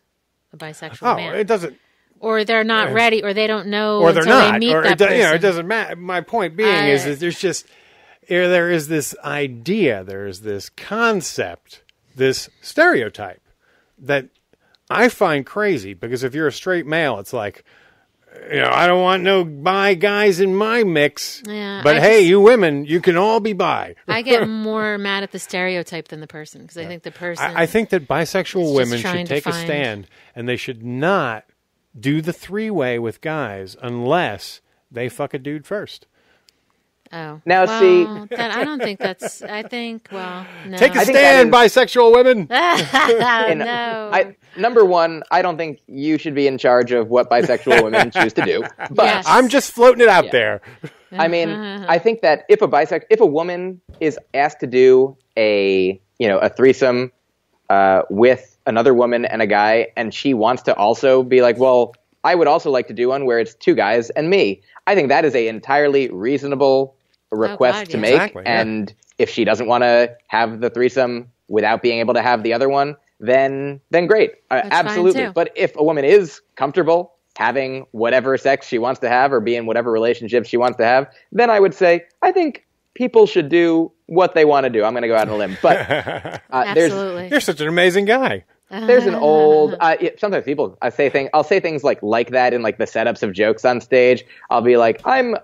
a bisexual man. It doesn't. Or they're not ready, or they don't know, or they're not. They meet or that person. It doesn't matter. My point being is that there is this idea, there is this concept, this stereotype that I find crazy, because if you're a straight male, it's like, I don't want no bi guys in my mix. Yeah, but you women, you can all be bi. I get more mad at the stereotype than the person, because I think the person. I think that bisexual women should take a stand, and they should not do the three-way with guys unless they fuck a dude first. Oh. Now, see... I don't think that's... I think, no. Take a stand, bisexual women! No. Number one, I don't think you should be in charge of what bisexual women choose to do. But yes. I'm just floating it out there. I mean, I think that if a woman is asked to do a threesome with another woman and a guy, and she wants to also be like, well, I would also like to do one where it's two guys and me. I think that is a entirely reasonable request to make. Exactly, and if she doesn't want to have the threesome without being able to have the other one, then great. Absolutely. But if a woman is comfortable having whatever sex she wants to have or be in whatever relationship she wants to have, then I would say, I think people should do what they want to do. I'm going to go out on a limb. But Absolutely. You're such an amazing guy. There's an old, sometimes I'll say things like that in like the setups of jokes on stage. I'll be like, I'm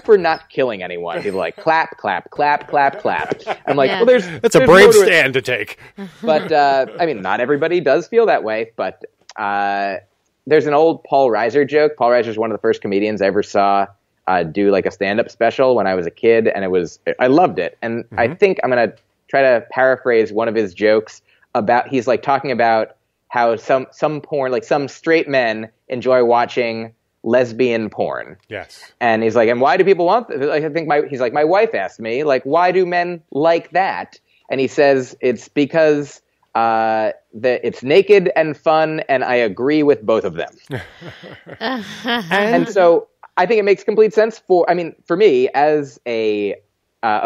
for not killing anyone. People are like, clap, clap, clap, clap, clap. I'm like, well, that's a brave stand to take. But, I mean, not everybody does feel that way, but, there's an old Paul Reiser joke. Paul Reiser is one of the first comedians I ever saw, do like a stand-up special when I was a kid. And I loved it. And I think I'm going to try to paraphrase one of his jokes. He's like talking about how some porn, like some straight men enjoy watching lesbian porn. Yes. And he's like, and why do people want that? Like, he's like, my wife asked me, like, why do men like that? And he says, it's because it's naked and fun, and I agree with both of them. And so I think it makes complete sense for me as a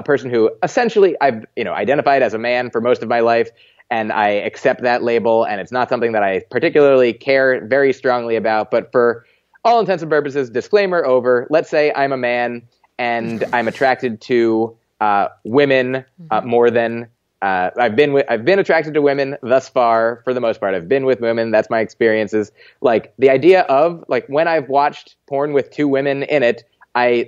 person who essentially I've identified as a man for most of my life. And I accept that label, and it's not something that I particularly care very strongly about. But for all intents and purposes, disclaimer over. Let's say I'm a man, and I'm attracted to women more than I've been attracted to women thus far. For the most part, I've been with women. That's my experiences. Like the idea of like when I've watched porn with two women in it, I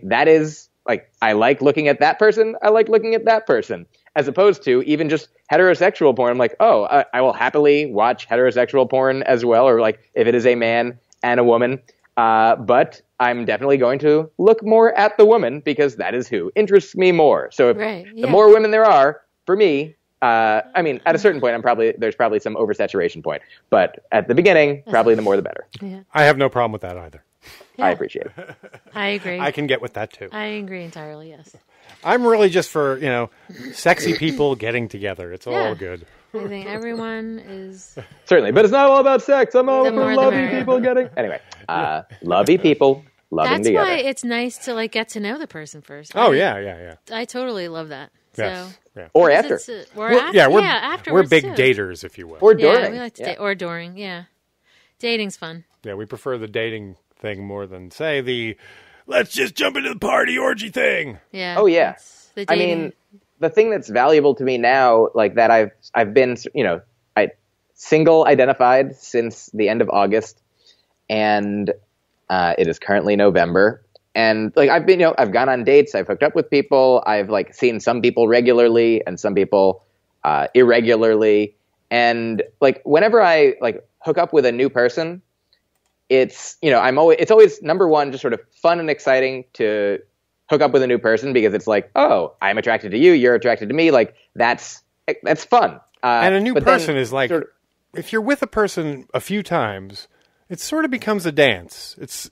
like looking at that person. I like looking at that person. As opposed to even just heterosexual porn. I'm like, I will happily watch heterosexual porn as well, or like if it is a man and a woman. But I'm definitely going to look more at the woman because that is who interests me more. So the more women there are, for me, at a certain point, there's probably some oversaturation point. But at the beginning, probably the more the better. Yeah. I have no problem with that either. Yeah. I appreciate it. I agree. I can get with that too. I agree entirely, yes. I'm really just for, sexy people getting together. It's all good. I think everyone is... Certainly, but it's not all about sex. I'm all for lovey people getting... Anyway, lovey people loving together. That's why it's nice to like get to know the person first. Yeah. I totally love that. Yes. So, yeah. Or after. Afterwards we're big too. daters, if you will. Or during. Yeah, we like to date. Or during, yeah. Dating's fun. Yeah, we prefer the dating thing more than, say, the... Let's just jump into the party orgy thing. Yeah. Oh, yeah. I mean, the thing that's valuable to me now, like that I've been, single identified since the end of August, and it is currently November. And like I've gone on dates, I've hooked up with people, I've like seen some people regularly and some people irregularly. And like whenever I like hook up with a new person, it's always number one, just sort of fun and exciting to hook up with a new person because it's like, oh, I'm attracted to you, you're attracted to me. Like that's fun. And a new person is like, if you're with a person a few times, it sort of becomes a dance. It's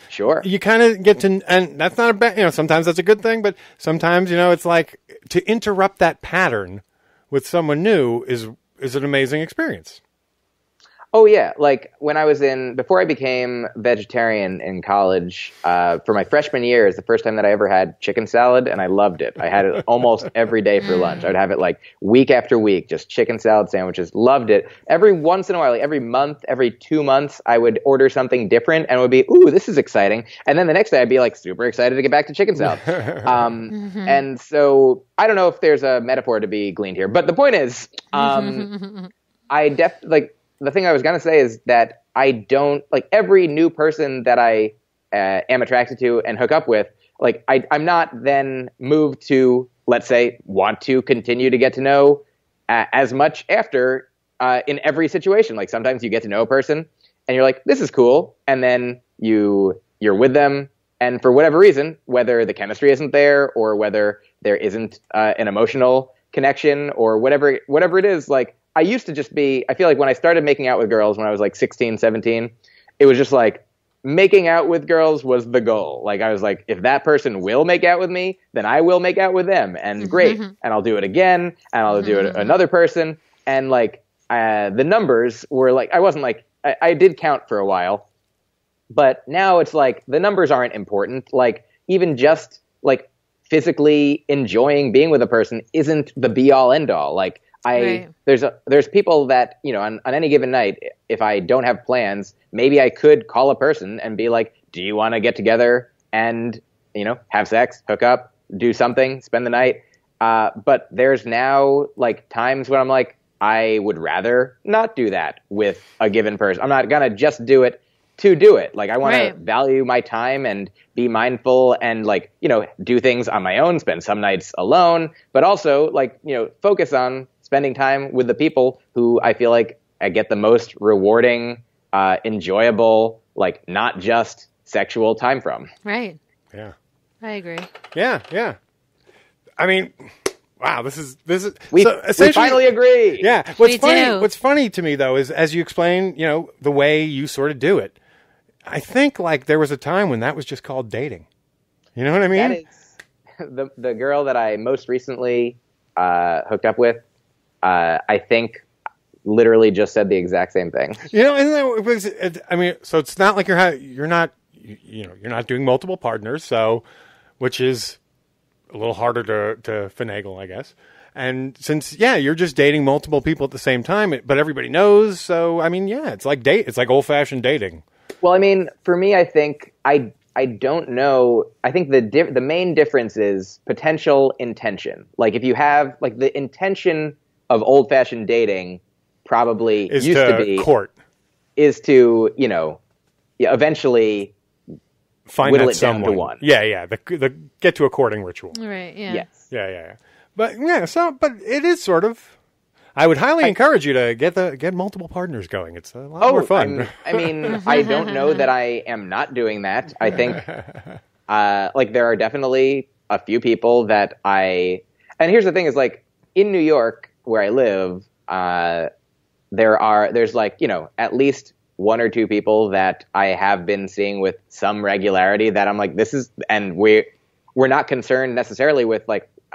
sure you kind of get to, and that's not a bad. Sometimes that's a good thing, but sometimes it's like to interrupt that pattern with someone new is an amazing experience. Oh, yeah. Like when I was before I became vegetarian in college, for my freshman year is the first time that I ever had chicken salad, and I loved it. I had it almost every day for lunch. I would have it like week after week, just chicken salad sandwiches. Loved it. Every once in a while, like every month, every 2 months, I would order something different and it would be, ooh, this is exciting. And then the next day I'd be like super excited to get back to chicken salad. And so I don't know if there's a metaphor to be gleaned here, but the point is, the thing I was going to say is that I don't like every new person that I am attracted to and hook up with. Like I'm not then moved to, let's say, want to continue to get to know as much after in every situation. Like sometimes you get to know a person and you're like, this is cool. And then you're with them. And for whatever reason, whether the chemistry isn't there or whether there isn't an emotional connection or whatever it is, like, I used to just be, I feel like when I started making out with girls when I was like 16, 17, it was just like making out with girls was the goal. Like I was like, if that person will make out with me, then I will make out with them. And great. And I'll do it again. And I'll do it another person. And like the numbers were like, I wasn't like, I did count for a while. But now it's like the numbers aren't important. Like even just like physically enjoying being with a person isn't the be all end all. Like there's people that, on any given night, if I don't have plans, maybe I could call a person and be like, do you want to get together and, have sex, hook up, do something, spend the night? But there's now like times when I'm like, I would rather not do that with a given person. I'm not going to just do it to do it. Like, I want to value my time and be mindful and do things on my own, spend some nights alone, but also focus on spending time with the people who I feel like I get the most rewarding, enjoyable, not just sexual time from. Right. Yeah. I agree. Yeah. Yeah. I mean, wow, this is we finally agree. Yeah. What's funny to me though is, as you explain, the way you sort of do it, I think there was a time when that was just called dating. You know what I mean? That is the girl that I most recently hooked up with. I think literally just said the exact same thing. So it's not like you're not doing multiple partners, so which is a little harder to finagle, I guess. And since you're just dating multiple people at the same time, but everybody knows, so it's like old-fashioned dating. Well, for me, I think I don't know. I think the main difference is potential intention. Like, if you have the intention of old-fashioned dating, probably is used to be court, is to eventually find whittle that it someone. down to one. Yeah. The get to a courting ritual. Right. Yeah. Yes. Yeah. But but it is sort of. I would highly encourage you to get multiple partners going. It's a lot more fun. I don't know that I am not doing that. I think there are definitely a few people that and here's the thing is in New York where I live, there's at least one or two people that I have been seeing with some regularity that I'm like, this is, and we're not concerned necessarily with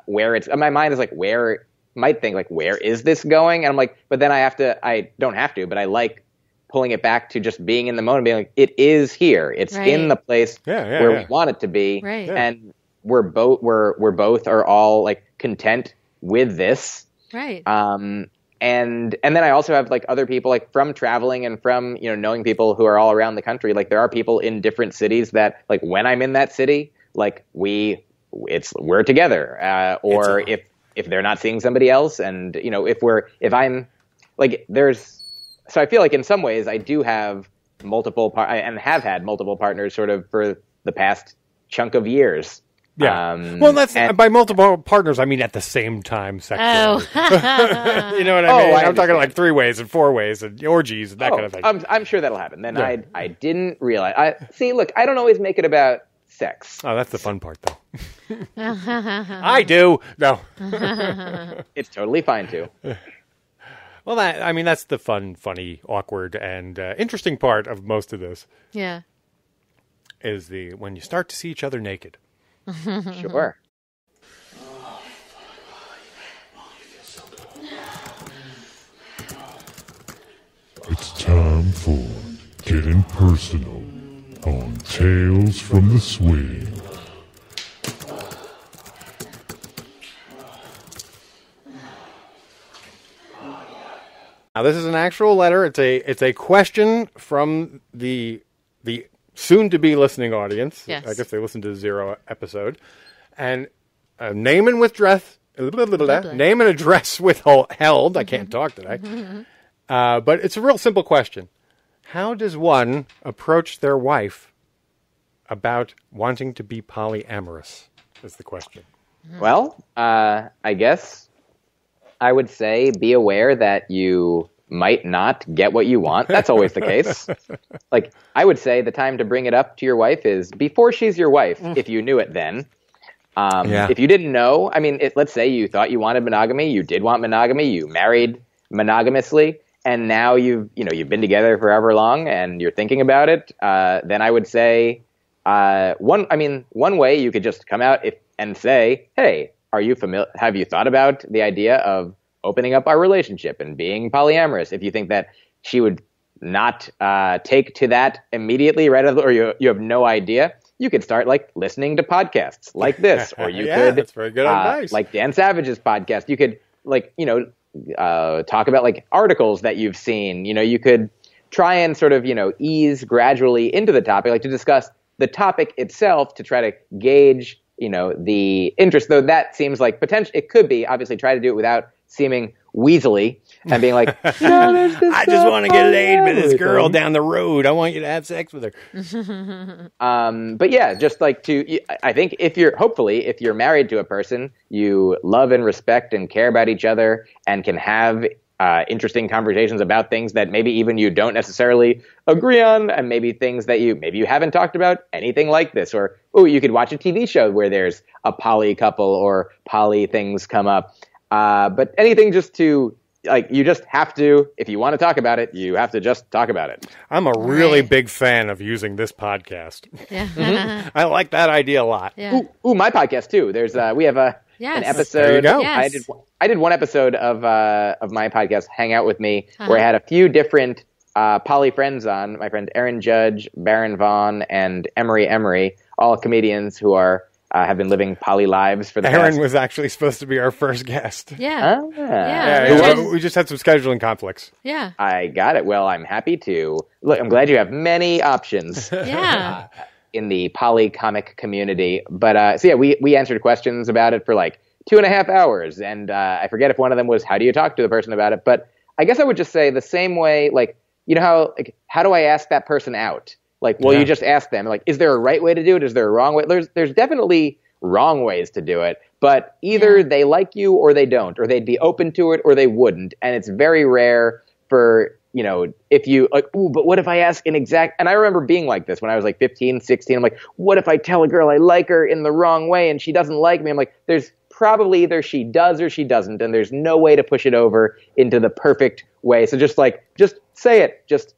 where it's, my mind is where, might think where is this going? And I'm like, but then I don't have to, but I like pulling it back to just being in the moment, being like, it is here. It's in the place where we want it to be. Right. And we're both are all content with this. Right. And then I also have other people from traveling and from, knowing people who are all around the country. There are people in different cities that when I'm in that city, we're together. Or if they're not seeing somebody else, and if I'm so I feel in some ways I do have multiple and have had multiple partners sort of for the past chunk of years. Yeah. That's by multiple partners. I mean at the same time sexually. Oh. You know what I mean? I'm talking 3 ways and 4 ways and orgies and that kind of thing. I'm sure that'll happen. Then I didn't realize. Look, I don't always make it about sex. Oh, that's the fun part, though. I do. No. It's totally fine, too. Well, that's the fun, funny, awkward, and interesting part of most of this. Yeah. Is when you start to see each other naked. Sure. It's time for Getting Personal on Tales from the Swing. Now, this is an actual letter. It's a question from the soon-to-be listening audience. Yes. I guess they listened to the 0 episode. And name and address withheld. I can't talk today. But it's a real simple question. How does one approach their wife about wanting to be polyamorous? Is the question. Well, I guess I would say be aware that you might not get what you want. That's always the case. I would say the time to bring it up to your wife is before she's your wife, if you knew it then. If you didn't know, let's say you thought you wanted monogamy, you did want monogamy, you married monogamously, and now you've been together for however long and you're thinking about it, then I would say one way you could just come out and say, hey, have you thought about the idea of opening up our relationship and being polyamorous? If you think that she would not take to that immediately, right? Or you have no idea, you could start listening to podcasts like this, or you could. That's very good advice. Like Dan Savage's podcast. You could talk about like articles that you've seen. You could try and sort of, ease gradually into the topic, like to discuss the topic itself to try to gauge, the interest, though that seems like potential. It could be, obviously, try to do it without seeming weaselly and being like, I just want to get laid with this girl down the road. I want you to have sex with her. But yeah, just like I think if you're married to a person you love and respect and care about each other and can have interesting conversations about things that maybe even you don't necessarily agree on, and maybe things that you haven't talked about, anything like this, or you could watch a TV show where there's a poly couple or poly things come up. But anything just to, like, you just have to, if you want to talk about it, you have to just talk about it. I'm a really big fan of using this podcast. Yeah. I like that idea a lot. Yeah. Ooh, my podcast too. There's we have an episode. There you go. Yes. I did one episode of my podcast, Hang Out With Me, where I had a few different poly friends on. My friend Aaron Judge, Baron Vaughn, and Emery, all comedians who are have been living poly lives for the past. Aaron was actually supposed to be our first guest. Yeah. We just had some scheduling conflicts. Yeah. I got it. Well, I'm happy to. Look, I'm glad you have many options. Yeah. In the poly comic community. But so yeah, we answered questions about it for like 2.5 hours. And I forget if one of them was, how do you talk to the person about it? But I guess I would just say the same way, like, how do I ask that person out? Like, well, you just ask them, like, is there a right way to do it? Is there a wrong way? There's definitely wrong ways to do it, but either they like you or they don't, or they'd be open to it or they wouldn't. And it's very rare for, if you like, but what if I ask an exact, and I remember being like this when I was like 15, 16, I'm like, what if I tell a girl I like her in the wrong way and she doesn't like me? I'm like, there's probably either she does or she doesn't, and there's no way to push it over into the perfect way. So just say it, just,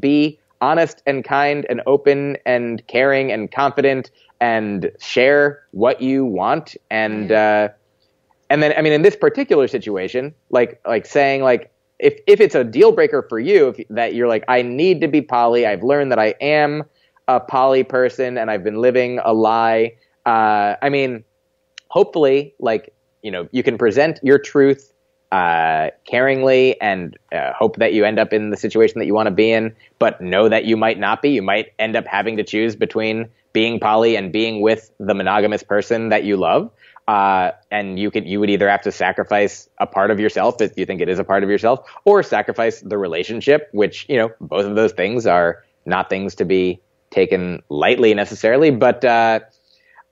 be honest and kind and open and caring and confident and share what you want. And then, I mean, in this particular situation, like saying like, if it's a deal breaker for you, that you're like, I need to be poly, I've learned that I am a poly person and I've been living a lie. I mean, hopefully, like, you can present your truth caringly and hope that you end up in the situation that you want to be in, but know that you might not be. You might end up having to choose between being poly and being with the monogamous person that you love. And you would either have to sacrifice a part of yourself if you think it is a part of yourself, or sacrifice the relationship, which, both of those things are not things to be taken lightly necessarily, but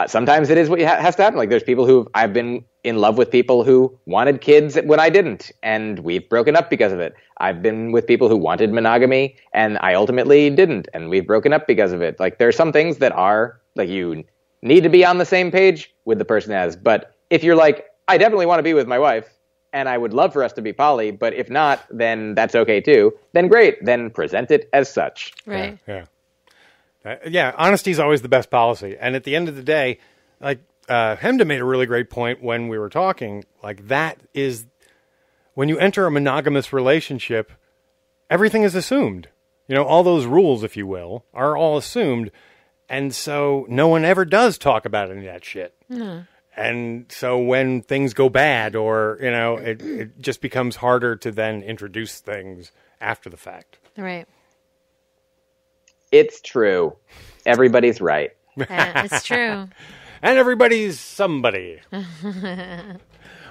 sometimes it is what has to happen. Like, there's people who I've been in love with people who wanted kids when I didn't, and we've broken up because of it. I've been with people who wanted monogamy, and I ultimately didn't, and we've broken up because of it. Like, there are some things that are, like, you need to be on the same page with the person as, but if you're like, I definitely want to be with my wife, and I would love for us to be poly, but if not, then that's okay too, then great, then present it as such. Right. Yeah. Honesty is always the best policy. And at the end of the day, like, Hemda made a really great point when we were talking, like, that is, when you enter a monogamous relationship, everything is assumed. All those rules, if you will, are all assumed. And so no one ever does talk about any of that shit. Mm. And so when things go bad, or, it just becomes harder to then introduce things after the fact. Right. It's true. Everybody's right. It's true. And everybody's somebody.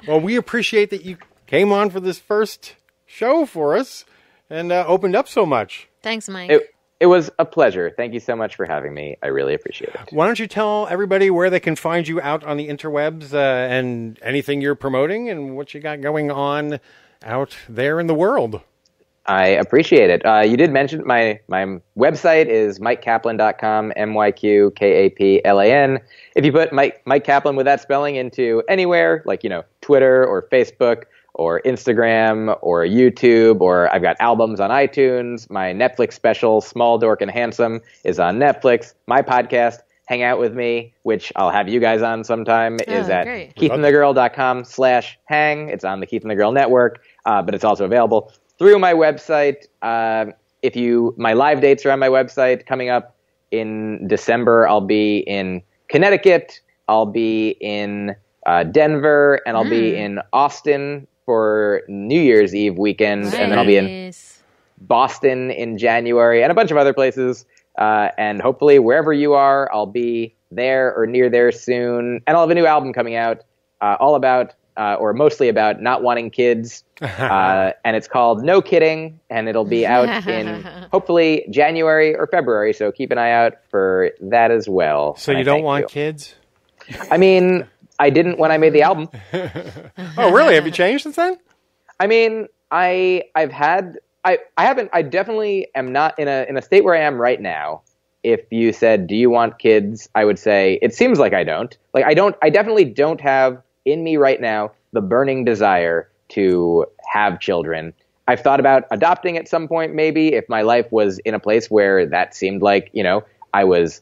Well, we appreciate that you came on for this first show for us and opened up so much. Thanks, Myq. It was a pleasure. Thank you so much for having me. I really appreciate it. Why don't you tell everybody where they can find you out on the interwebs, and anything you're promoting and what you got going on out there in the world? I appreciate it. You did mention my website is myqkaplan.com, MyQKaplan. If you put Myq Kaplan with that spelling into anywhere, like, Twitter or Facebook or Instagram or YouTube, or I've got albums on iTunes. My Netflix special, Small, Dork, and Handsome, is on Netflix. My podcast, Hang Out With Me, which I'll have you guys on sometime, is at keithandthegirl.com/hang. It's on the Keith and the Girl Network, but it's also available through my website. My live dates are on my website. Coming up in December, I'll be in Connecticut, I'll be in Denver, and I'll be in Austin for New Year's Eve weekend, Nice. and then I'll be in Boston in January and a bunch of other places. And hopefully wherever you are, I'll be there or near there soon. And I'll have a new album coming out all about, or mostly about, not wanting kids. And it's called No Kidding, and it'll be out in hopefully January or February. So keep an eye out for that as well. So you don't want kids? I mean, I didn't when I made the album. Oh, really? Have you changed since then? I mean, I definitely am not in a state where I am right now. If you said, do you want kids? I would say, it seems like I don't. Like, I definitely don't have in me right now the burning desire to have children. I've thought about adopting at some point, maybe, if my life was in a place where that seemed like, I was,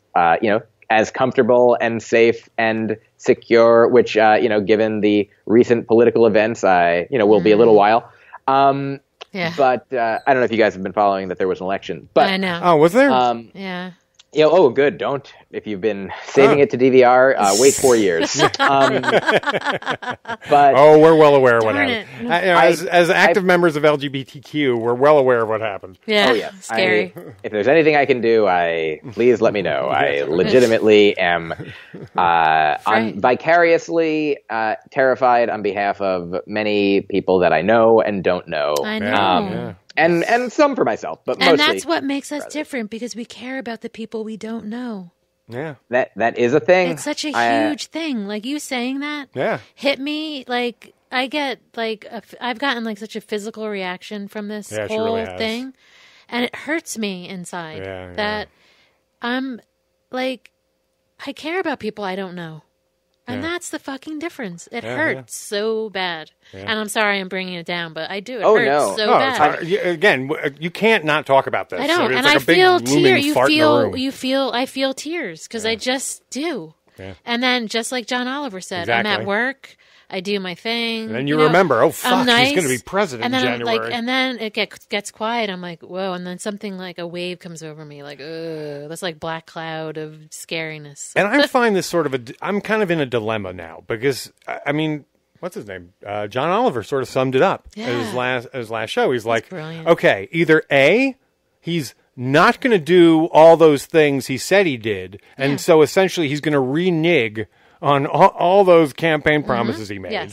as comfortable and safe and secure, which, given the recent political events, will be a little while. Yeah. But I don't know if you guys have been following that there was an election. But I know. Oh, was there? Yeah. Oh, good. Don't. If you've been saving it to DVR, wait 4 years. But we're well aware of what Darn happened. it. As active members of LGBTQ, we're well aware of what happened. Yeah. Oh, yeah. Scary. If there's anything I can do, please let me know. I legitimately am vicariously terrified on behalf of many people that I know and don't know. I know. And some for myself, but mostly. And that's what makes us different, because we care about the people we don't know. Yeah. That is a thing. It's such a huge thing. Like, you saying that hit me. Like, I get, like, I've gotten, like, such a physical reaction from this whole thing. And it hurts me inside that I'm, like, I care about people I don't know. And that's the fucking difference. It hurts so bad. Yeah. And I'm sorry I'm bringing it down, but I do. It hurts so bad. Again, you can't not talk about this. I don't. So and like I feel tears. I feel tears, because I just do. Yeah. And then, just like John Oliver said, I'm at work. I do my thing. And then you remember, oh, fuck, nice, he's going to be president and then in January. and then it gets quiet. I'm like, whoa. And then something like a wave comes over me. Like, ugh. That's like black cloud of scariness. And I find this sort of I'm kind of in a dilemma now, because, I mean, what's his name? John Oliver sort of summed it up at his last show. He's like, brilliant. Okay, either A, he's not going to do all those things he said he did. And so essentially he's going to renege on all those campaign promises he made,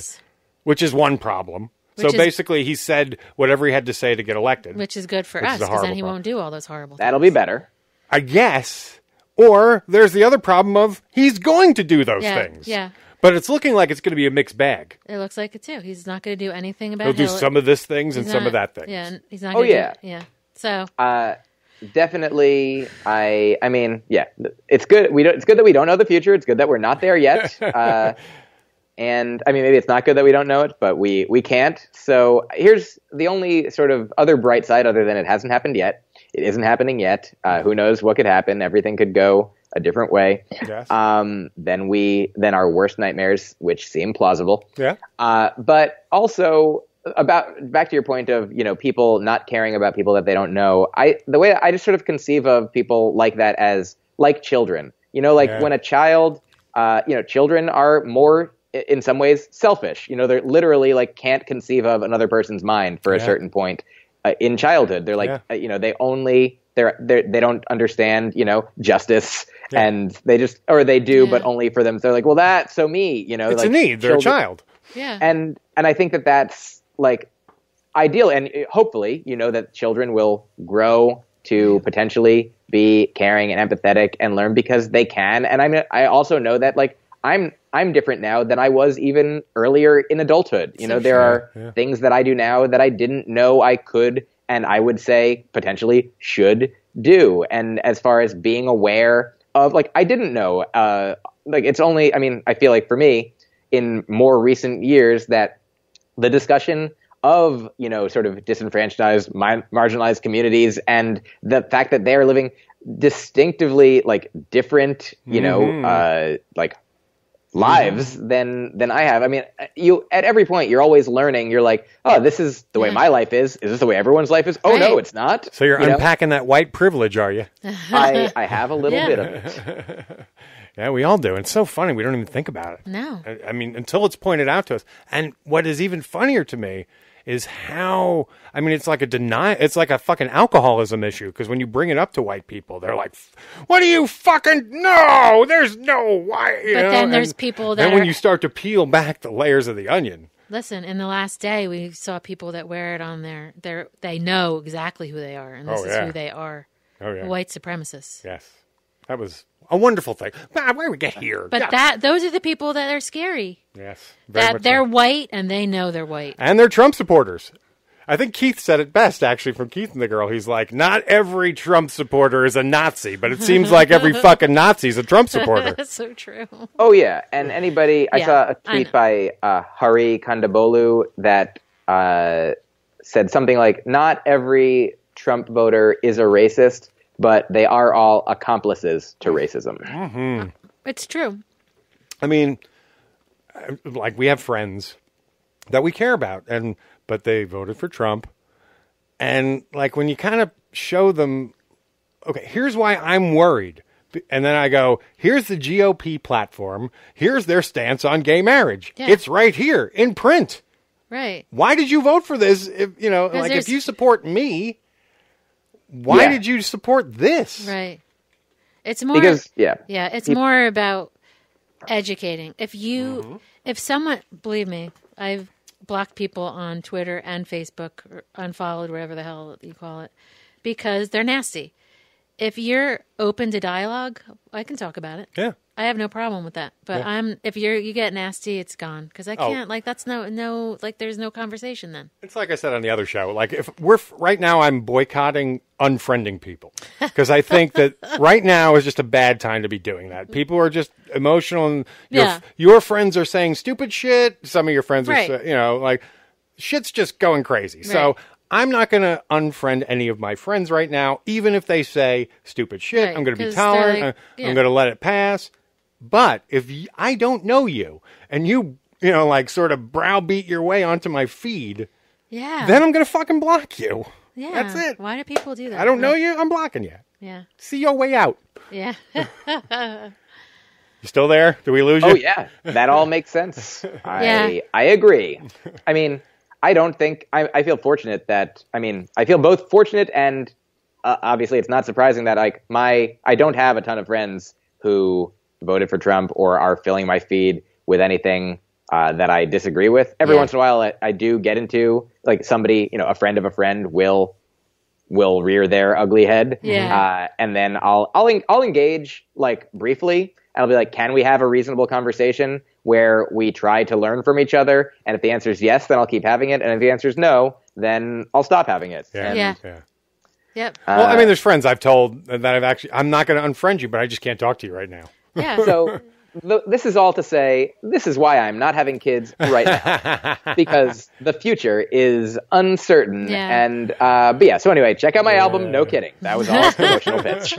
which is one problem. So basically, he said whatever he had to say to get elected. Which is good for us, because then he won't do all those horrible things. That'll be better. I guess. Or there's the other problem of he's going to do those things. Yeah. But it's looking like it's going to be a mixed bag. It looks like it, too. He's not going to do anything about it. He'll do some of this things and some of that things. Yeah, he's not going to do... Yeah. So... Definitely, I mean, it's good. It's good that we don't know the future. It's good that we're not there yet. And I mean, maybe it's not good that we don't know it, but we can't. So here's the only sort of other bright side, other than it hasn't happened yet. It isn't happening yet. Who knows what could happen? Everything could go a different way than our worst nightmares, which seem plausible. Yeah. But also, back to your point of, people not caring about people that they don't know. The way I just sort of conceive of people like that as like children. When a child, children are more in some ways selfish. They're literally like can't conceive of another person's mind for a certain point in childhood. They're like they don't understand justice, and they just, or they do, but only for them. They're like, well, that's so me. It's a need. They're a child. Yeah. And I think that's like ideal, and hopefully that children will grow to potentially be caring and empathetic and learn because they can. And I also know that like I'm different now than I was even earlier in adulthood. There are things that I do now that I didn't know I could, and I would say potentially should do. And as far as being aware of, like, I didn't know, it's only, I feel like for me in more recent years that the discussion of, sort of disenfranchised, marginalized communities, and the fact that they're living distinctively like different, like lives than I have. I mean, you at every point you're always learning. You're like, oh, this is the way my life is. Is this the way everyone's life is? Oh no, it's not. So you're unpacking that white privilege, are you? I have a little bit of it. Yeah, we all do. It's so funny. We don't even think about it. No. I mean, until it's pointed out to us. And what is even funnier to me is how, I mean, it's like it's like a fucking alcoholism issue. Because when you bring it up to white people, they're like, what do you fucking know? There's no white. But then there's people that. Then when you start to peel back the layers of the onion. Listen, in the last day, we saw people that wear it on they know exactly who they are. And this is who they are. Oh, yeah. White supremacists. Yes. That was a wonderful thing. Where did we get here? But those are the people that are scary. Yes. That they're white and they know they're white. And they're Trump supporters. I think Keith said it best, actually, from Keith and the Girl. He's like, not every Trump supporter is a Nazi, but it seems like every fucking Nazi is a Trump supporter. That's so true. Oh, yeah. And I saw a tweet by Hari Kondabolu that said something like, not every Trump voter is a racist, but they are all accomplices to racism. Mm-hmm. It's true. I mean, like, we have friends that we care about, but they voted for Trump. And, like, when you kind of show them, okay, here's why I'm worried. And then I go, here's the GOP platform. Here's their stance on gay marriage. Yeah. It's right here in print. Right. Why did you vote for this? If you support me, why did you support this? Right. It's more it's more about educating. If someone, believe me, I've blocked people on Twitter and Facebook, or unfollowed, whatever the hell you call it, because they're nasty. If you're open to dialogue, I can talk about it. Yeah. I have no problem with that. But if you get nasty, it's gone. Because I can't, that's no, there's no conversation then. It's like I said on the other show. Like, if right now I'm boycotting unfriending people. Because I think that right now is just a bad time to be doing that. People are just emotional. And your friends are saying stupid shit. Some of your friends are, shit's just going crazy. Right. So I'm not going to unfriend any of my friends right now, even if they say stupid shit. Right, I'm going to be tolerant. I'm going to let it pass. But if I don't know you and you sort of browbeat your way onto my feed, then I'm going to fucking block you. Yeah. That's it. Why do people do that? I don't know you. I'm blocking you. Yeah. See your way out. Yeah. You still there? Do we lose you? Oh, yeah. That all makes sense. I agree. I mean, I don't think I feel fortunate I feel both fortunate and obviously it's not surprising that I don't have a ton of friends who voted for Trump or are filling my feed with anything that I disagree with. Every once in a while I do get into somebody, a friend of a friend will rear their ugly head. Yeah. And then I'll engage briefly. And I'll be like, can we have a reasonable conversation where we try to learn from each other? And if the answer is yes, then I'll keep having it. And if the answer is no, then I'll stop having it. Yeah. Yep. Well, I mean, there's friends I've told that I'm not going to unfriend you, but I just can't talk to you right now. Yeah. So this is all to say, this is why I'm not having kids right now, because the future is uncertain. Yeah. And so anyway, check out my album. No kidding. That was all a promotional pitch.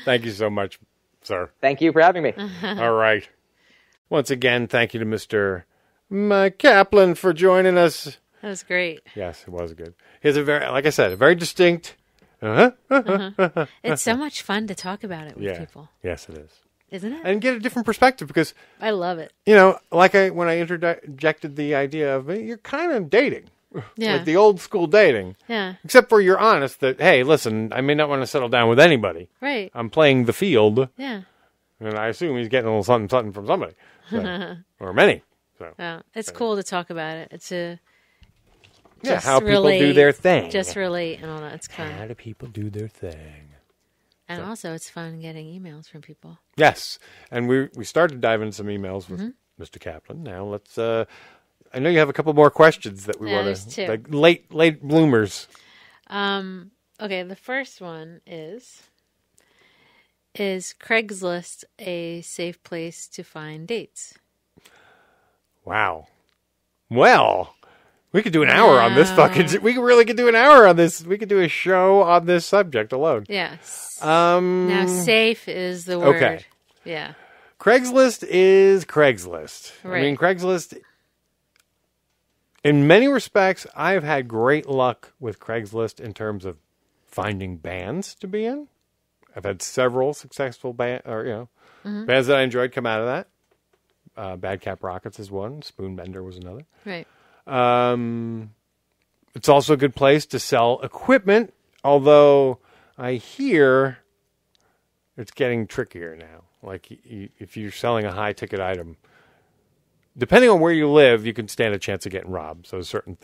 Thank you so much, sir. Thank you for having me. All right. Once again, thank you to Mr. Myq Kaplan for joining us. That was great. Yes, it was good. He has a very distinct. It's so much fun to talk about it with people. Yes, it is. Isn't it? And get a different perspective because I love it. When I interjected the idea of you're kind of dating. Yeah. Like the old school dating. Yeah. Except for you're honest that, hey, listen, I may not want to settle down with anybody. Right. I'm playing the field. Yeah. And I assume he's getting a little something from somebody. So, or many. So. Yeah. It's cool to talk about it. It's how people do their thing. Just relate and all that. It's fun. How do people do their thing? And also, it's fun getting emails from people. Yes. And we started diving into some emails with Mr. Kaplan. Now let's... I know you have a couple more questions that we want to... Like late bloomers. Okay, the first one is Craigslist a safe place to find dates? Wow. Well... We could do an hour on this we really could do an hour on this. We could do a show on this subject alone. Yes. Now, safe is the word. Okay. Yeah. Craigslist is Craigslist. Right. I mean, Craigslist, in many respects, I've had great luck with Craigslist in terms of finding bands to be in. I've had several successful bands that I enjoyed come out of that. Bad Cap Rockets is one. Spoonbender was another. Right. It's also a good place to sell equipment, although I hear it's getting trickier now. Like, if you're selling a high-ticket item, depending on where you live, you can stand a chance of getting robbed. So certain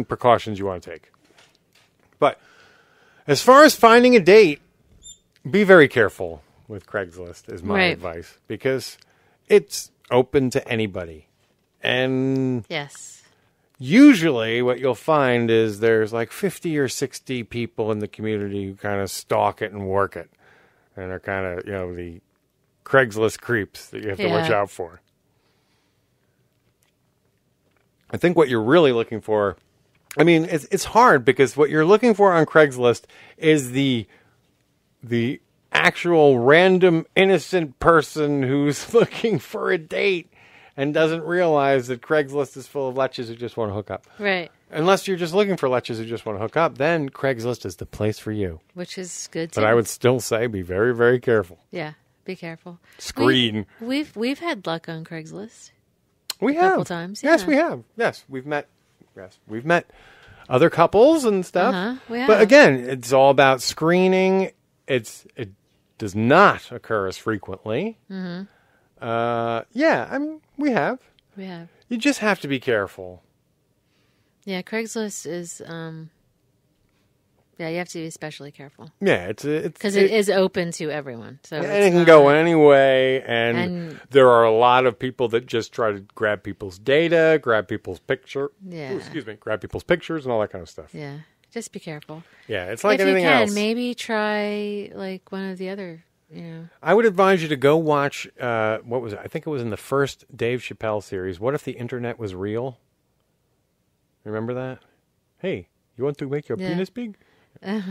precautions you want to take. But as far as finding a date, be very careful with Craigslist is my advice, because it's open to anybody. And yes, usually what you'll find is there's like 50 or 60 people in the community who kind of stalk it and work it. And are kind of, the Craigslist creeps that you have to watch out for. I think what you're really looking for, I mean, it's hard because what you're looking for on Craigslist is the actual random innocent person who's looking for a date and doesn't realize that Craigslist is full of lechers who just want to hook up. Right. Unless you're just looking for lechers who just want to hook up, then Craigslist is the place for you. Which is good too. But I would still say be very, very careful. Yeah, be careful. Screen. We've had luck on Craigslist. We have. A couple times. Yeah. Yes, we have. Yes, we've met other couples and stuff. We have. But again, it's all about screening. It does not occur as frequently. Mm-hmm. Yeah, I mean, we have. We have. You just have to be careful. Yeah, Craigslist is, you have to be especially careful. Yeah, it's because it is open to everyone. So it can go any way, and there are a lot of people that just try to grab people's data, grab people's picture. Yeah. Grab people's pictures and all that kind of stuff. Yeah, just be careful. Yeah, it's like if anything you can, else. Maybe try like one of the other. I would advise you to go watch. What was it? I think it was in the first Dave Chappelle series. What if the internet was real? Remember that? Hey, you want to make your penis big?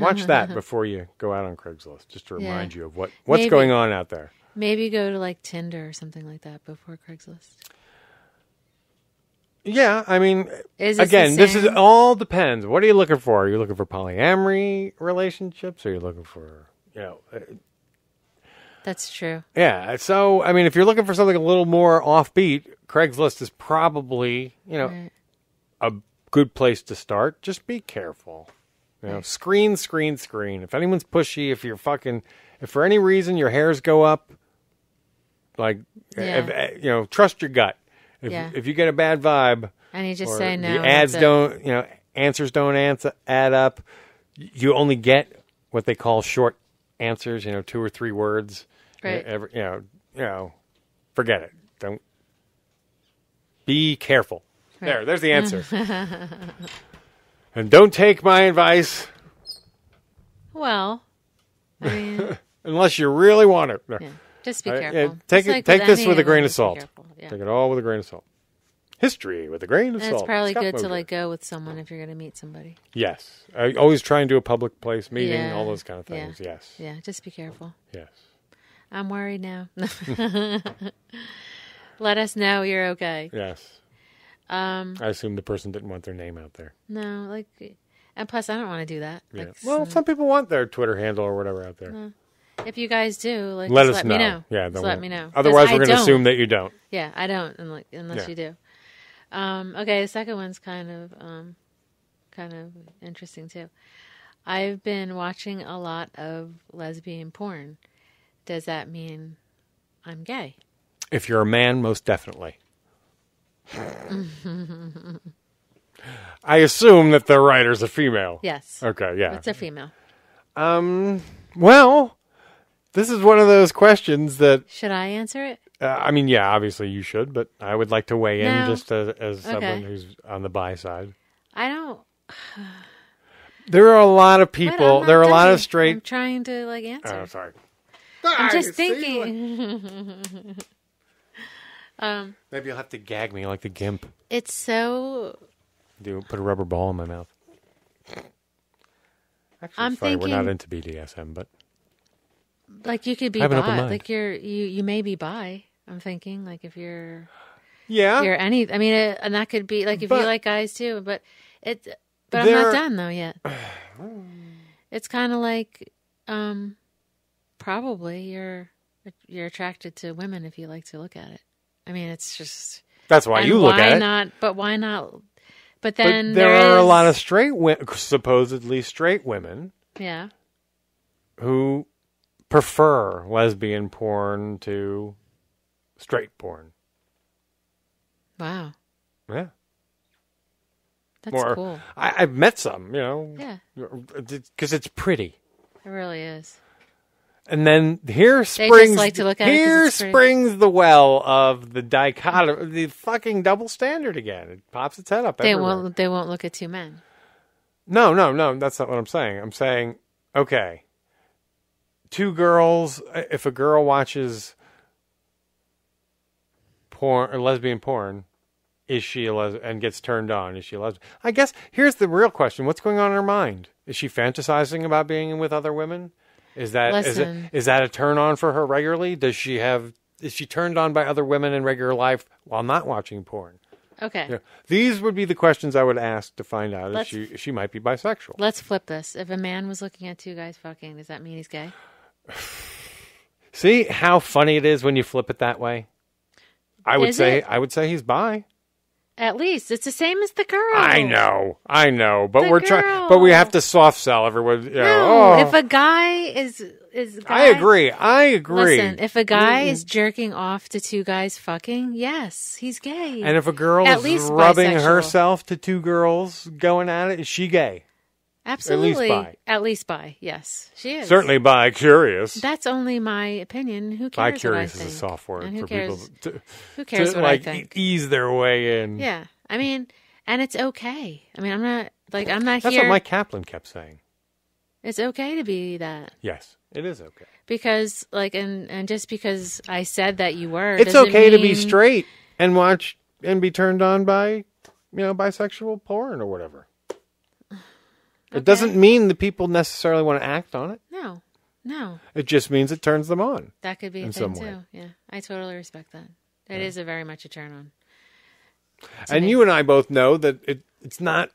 Watch that before you go out on Craigslist, just to remind you of what's going on out there. Maybe go to like Tinder or something like that before Craigslist. Yeah, I mean, this is all depends. What are you looking for? Are you looking for polyamory relationships? Or are you looking for, That's true. Yeah, so, I mean, if you're looking for something a little more offbeat, Craigslist is probably, a good place to start. Just be careful. Screen. If anyone's pushy, if for any reason your hairs go up, trust your gut. If you get a bad vibe, and you just say no, the ads don't, answers don't add up. You only get what they call short answers, 2 or 3 words. Right. Forget it. Don't. Be careful. Right. There's the answer. And don't take my advice. Well, I mean, unless you really want it. No. Yeah, just be careful. Yeah, take this with a grain of salt. Yeah. Take it all with a grain of salt. History with a grain of salt. It's probably good to go with someone if you're going to meet somebody. Yes. I always try and do a public place meeting, all those kind of things. Yeah. Yes. Yeah, just be careful. Yes. I'm worried now. Let us know you're okay. Yes. I assume the person didn't want their name out there. No, and plus I don't want to do that. Yeah. Well, some people want their Twitter handle or whatever out there. If you guys do, let us know. Me know. Yeah, let me know. Otherwise, we're going to assume that you don't. Yeah, I don't, unless you do. Okay, the second one's kind of interesting too. I've been watching a lot of lesbian porn. Does that mean I'm gay? If you're a man, most definitely. I assume that the writer's a female. Yes. Okay, yeah. It's a female. Well, this is one of those questions that... Should I answer it? I mean, yeah, obviously you should, but I would like to weigh in just as someone who's on the bi side. I don't... There are a lot of people. There are a lot of straight... I'm trying to, answer. Oh, sorry. I'm just thinking... Maybe you'll have to gag me like the gimp. It's so... Put a rubber ball in my mouth. Actually, we're not into BDSM, but... Like you could be bi. Like you may be bi. I'm thinking like if you're any. I mean, and that could be like if you like guys too. But I'm not done though yet. It's kind of like probably you're attracted to women if you like to look at it. I mean, it's just that's why you look at it. Why not? But why not? But then there are a lot of supposedly straight women. Yeah. Who prefer lesbian porn to straight porn. Wow. Yeah. That's cool. I've met some, Yeah. Because it's pretty. It really is. And then here springs like to look at springs the well of the dichotomy, the fucking double standard again. It pops its head up everywhere. They won't look at two men. No. That's not what I'm saying. I'm saying, okay, two girls. If a girl watches porn or lesbian porn, is she a lesbian and gets turned on? Is she a lesbian? I guess here's the real question: what's going on in her mind? Is she fantasizing about being with other women? Is that a turn on for her regularly? Is she turned on by other women in regular life while not watching porn? Okay. These would be the questions I would ask to find out if she might be bisexual. Let's flip this. If a man was looking at two guys fucking, does that mean he's gay? See how funny it is when you flip it that way? I would say he's bi. At least it's the same as the girl. I know, but but we have to soft sell everyone. If a guy is I agree. Listen, if a guy is jerking off to two guys fucking, yes, he's gay. And if a girl is rubbing herself to two girls going at it, is she gay? Absolutely. At least bi. Yes, she is. Certainly bi-curious. That's only my opinion. Who cares? Bi-curious is a soft word for people who cares what I think? Ease their way in. Yeah. I mean, and it's okay. I mean, I'm not That's here. That's what Myq Kaplan kept saying. It's okay to be that. Yes, it is okay. Because, and just because I said that you were, it's okay to be straight and watch and be turned on by, bisexual porn or whatever. Okay. It doesn't mean that people necessarily want to act on it. No. It just means it turns them on. That could be a thing too. Yeah, I totally respect that. It is a very much a turn on. And you and I both know that it's not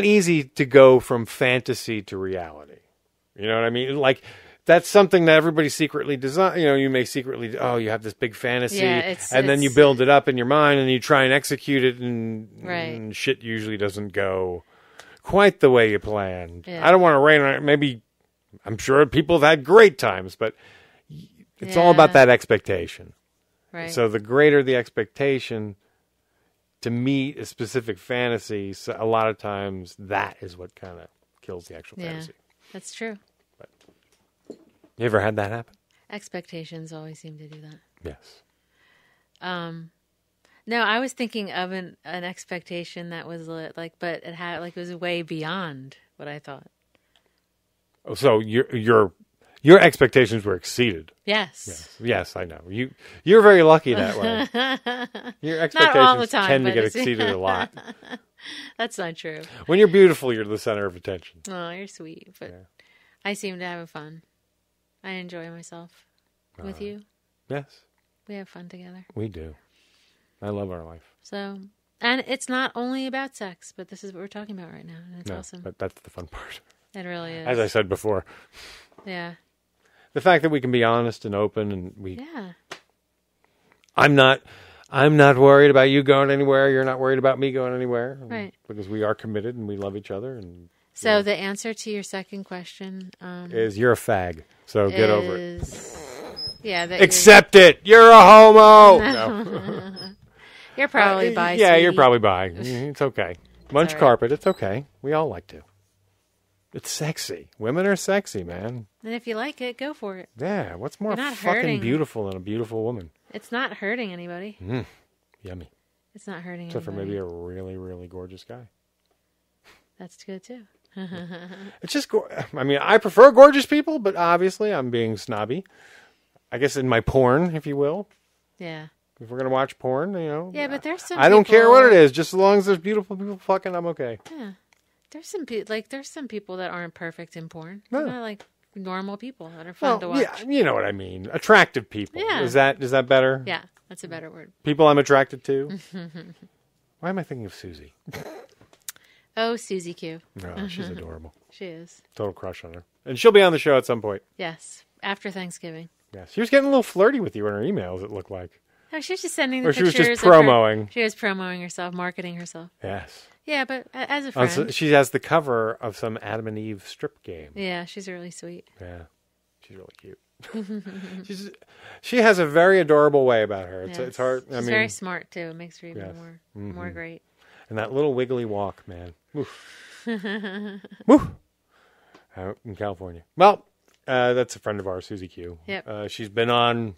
easy to go from fantasy to reality. You know what I mean? Like that's something that everybody secretly design. You may secretly, you have this big fantasy, and then you build it up in your mind, and you try and execute it, and shit usually doesn't go quite the way you planned. Yeah. I don't want to rain on it. Maybe I'm sure people have had great times, but it's all about that expectation. Right. So the greater the expectation to meet a specific fantasy, so a lot of times that is what kind of kills the actual fantasy. That's true. But you ever had that happen? Expectations always seem to do that. Yes. No, I was thinking of an expectation that was but it was way beyond what I thought. Oh, so your expectations were exceeded. Yes, I know. You're very lucky that way. Your expectations not all the time, tend to get exceeded a lot. That's not true. When you're beautiful, you're the center of attention. Oh, you're sweet, but I seem to have fun. I enjoy myself with you. Yes, we have fun together. We do. I love our life. So, and it's not only about sex, but this is what we're talking about right now, and it's awesome. But that's the fun part. It really is. As I said before. Yeah. The fact that we can be honest and open, and Yeah. I'm not worried about you going anywhere. You're not worried about me going anywhere. Right. Because we are committed and we love each other. And so the answer to your second question is you're a fag. So get over it. Yeah. Accept it. You're a homo. No. You're probably bi. Yeah, you're probably bi. It's okay. Munch carpet. It's okay. We all like to. It's sexy. Women are sexy, man. And if you like it, go for it. Yeah. What's more fucking beautiful than a beautiful woman? It's not hurting anybody. Yummy. It's not hurting Except anybody. for maybe a really, really gorgeous guy. That's good, too. It's just, I mean, I prefer gorgeous people, but obviously I'm being snobby. I guess in my porn, if you will. Yeah. If we're going to watch porn, Yeah, but there's some I don't care what it is. Just as long as there's beautiful people fucking, I'm okay. Yeah. There's some people that aren't perfect in porn. No. They're not normal people that are fun to watch. Yeah, you know what I mean. Attractive people. Yeah. Is that better? Yeah, that's a better word. People I'm attracted to? Why am I thinking of Susie? Oh, Susie Q. Oh, she's adorable. She is. Total crush on her. And she'll be on the show at some point. Yes, after Thanksgiving. Yes. She was getting a little flirty with you in her emails, it looked like. No, she was just sending the or she pictures. was just promoting. She was promoting herself, marketing herself. Yes. Yeah, but as a friend. So she has the cover of some Adam and Eve strip game. Yeah, she's really sweet. Yeah. She's really cute. She has a very adorable way about her. It's hard. She's very smart, too. It makes her even more great. And that little wiggly walk, man. Oof. Woo. Out in California. Well, that's a friend of ours, Susie Q. Yep. She's been on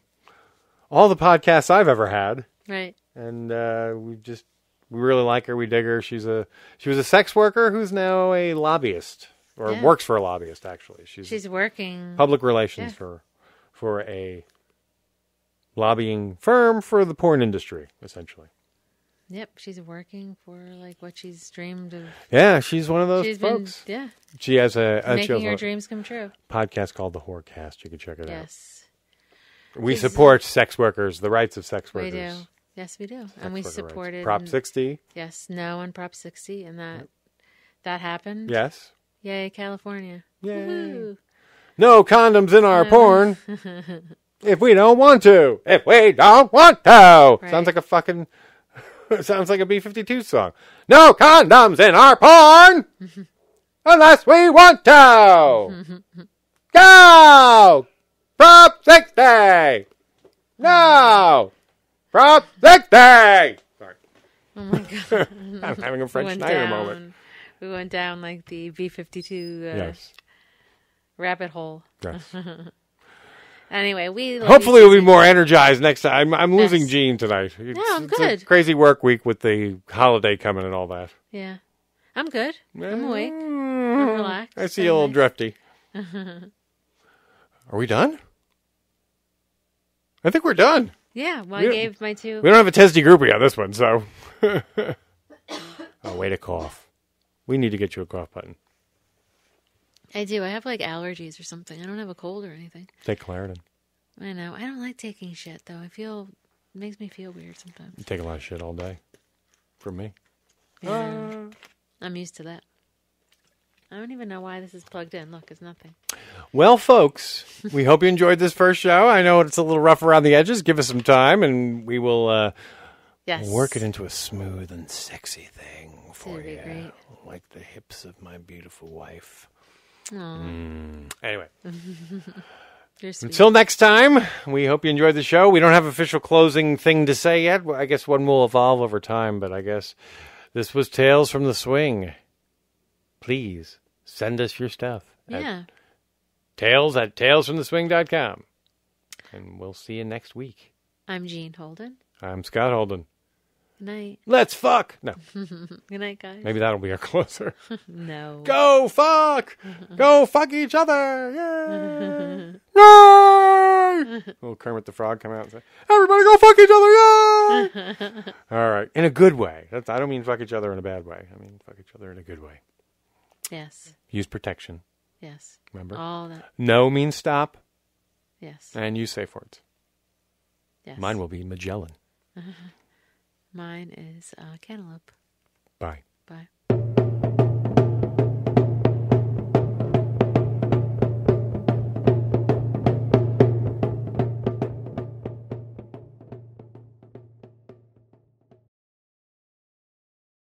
all the podcasts I've ever had. Right. And we really like her. We dig her. She was a sex worker who's now a lobbyist, or works for a lobbyist, actually. She's working public relations for a lobbying firm for the porn industry, essentially. Yep, she's working for like what she's dreamed of. Yeah, she's one of those folks. She has making her dreams come true. Podcast called The Whorecast. You can check it out. Yes, we support sex workers, the rights of sex workers. We do. Yes, we do, and we supported rights. Prop 60. Yes, no on Prop 60, and that happened. Yes. Yay, California! Yay! Woo-hoo. No condoms in our porn. If we don't want to. If we don't want to. Right. Sounds like a fucking. Sounds like a B-52 song. No condoms in our porn unless we want to. Go! Prop 60! No! Prop 60! Sorry. Oh my God. I'm having a French Schneider moment. We went down like the B-52 rabbit hole. Yes. Anyway, hopefully we'll be more energized next time. I'm losing Jean tonight. No, I'm good. It's a crazy work week with the holiday coming and all that. Yeah. I'm good. I'm awake. I'm relaxed. I see you a little drifty. Are we done? I think we're done. Yeah, well, I gave my two. We don't have a testy groupie on this one, so. Oh, way to cough. We need to get you a cough button. I do. I have like allergies or something. I don't have a cold or anything. Take Claritin. I know. I don't like taking shit though. It makes me feel weird sometimes. You take a lot of shit all day. From me. Yeah. I'm used to that. I don't even know why this is plugged in. Look, it's nothing. Well, folks, we hope you enjoyed this first show. I know it's a little rough around the edges. Give us some time and we will work it into a smooth and sexy thing for you. Great. Like the hips of my beautiful wife. Anyway. Until next time, we hope you enjoyed the show. We don't have an official closing thing to say yet. I guess one will evolve over time, but I guess this was Tales from the Swing. Please send us your stuff. Yeah. Tales@talesfromtheswing.com. And we'll see you next week. I'm Jean Holden. I'm Scott Holden. Good night. Let's fuck. No. Good night, guys. Maybe that'll be our closer. No. Go fuck. Go fuck each other. Yay. Yay. Little Kermit the Frog come out and say, everybody go fuck each other. Yay. All right. In a good way. I don't mean fuck each other in a bad way. I mean fuck each other in a good way. Yes. Use protection. Yes. Remember? All that. No means stop. Yes. And use safe words. Yes. Mine will be Magellan. Mine is cantaloupe. Bye. Bye.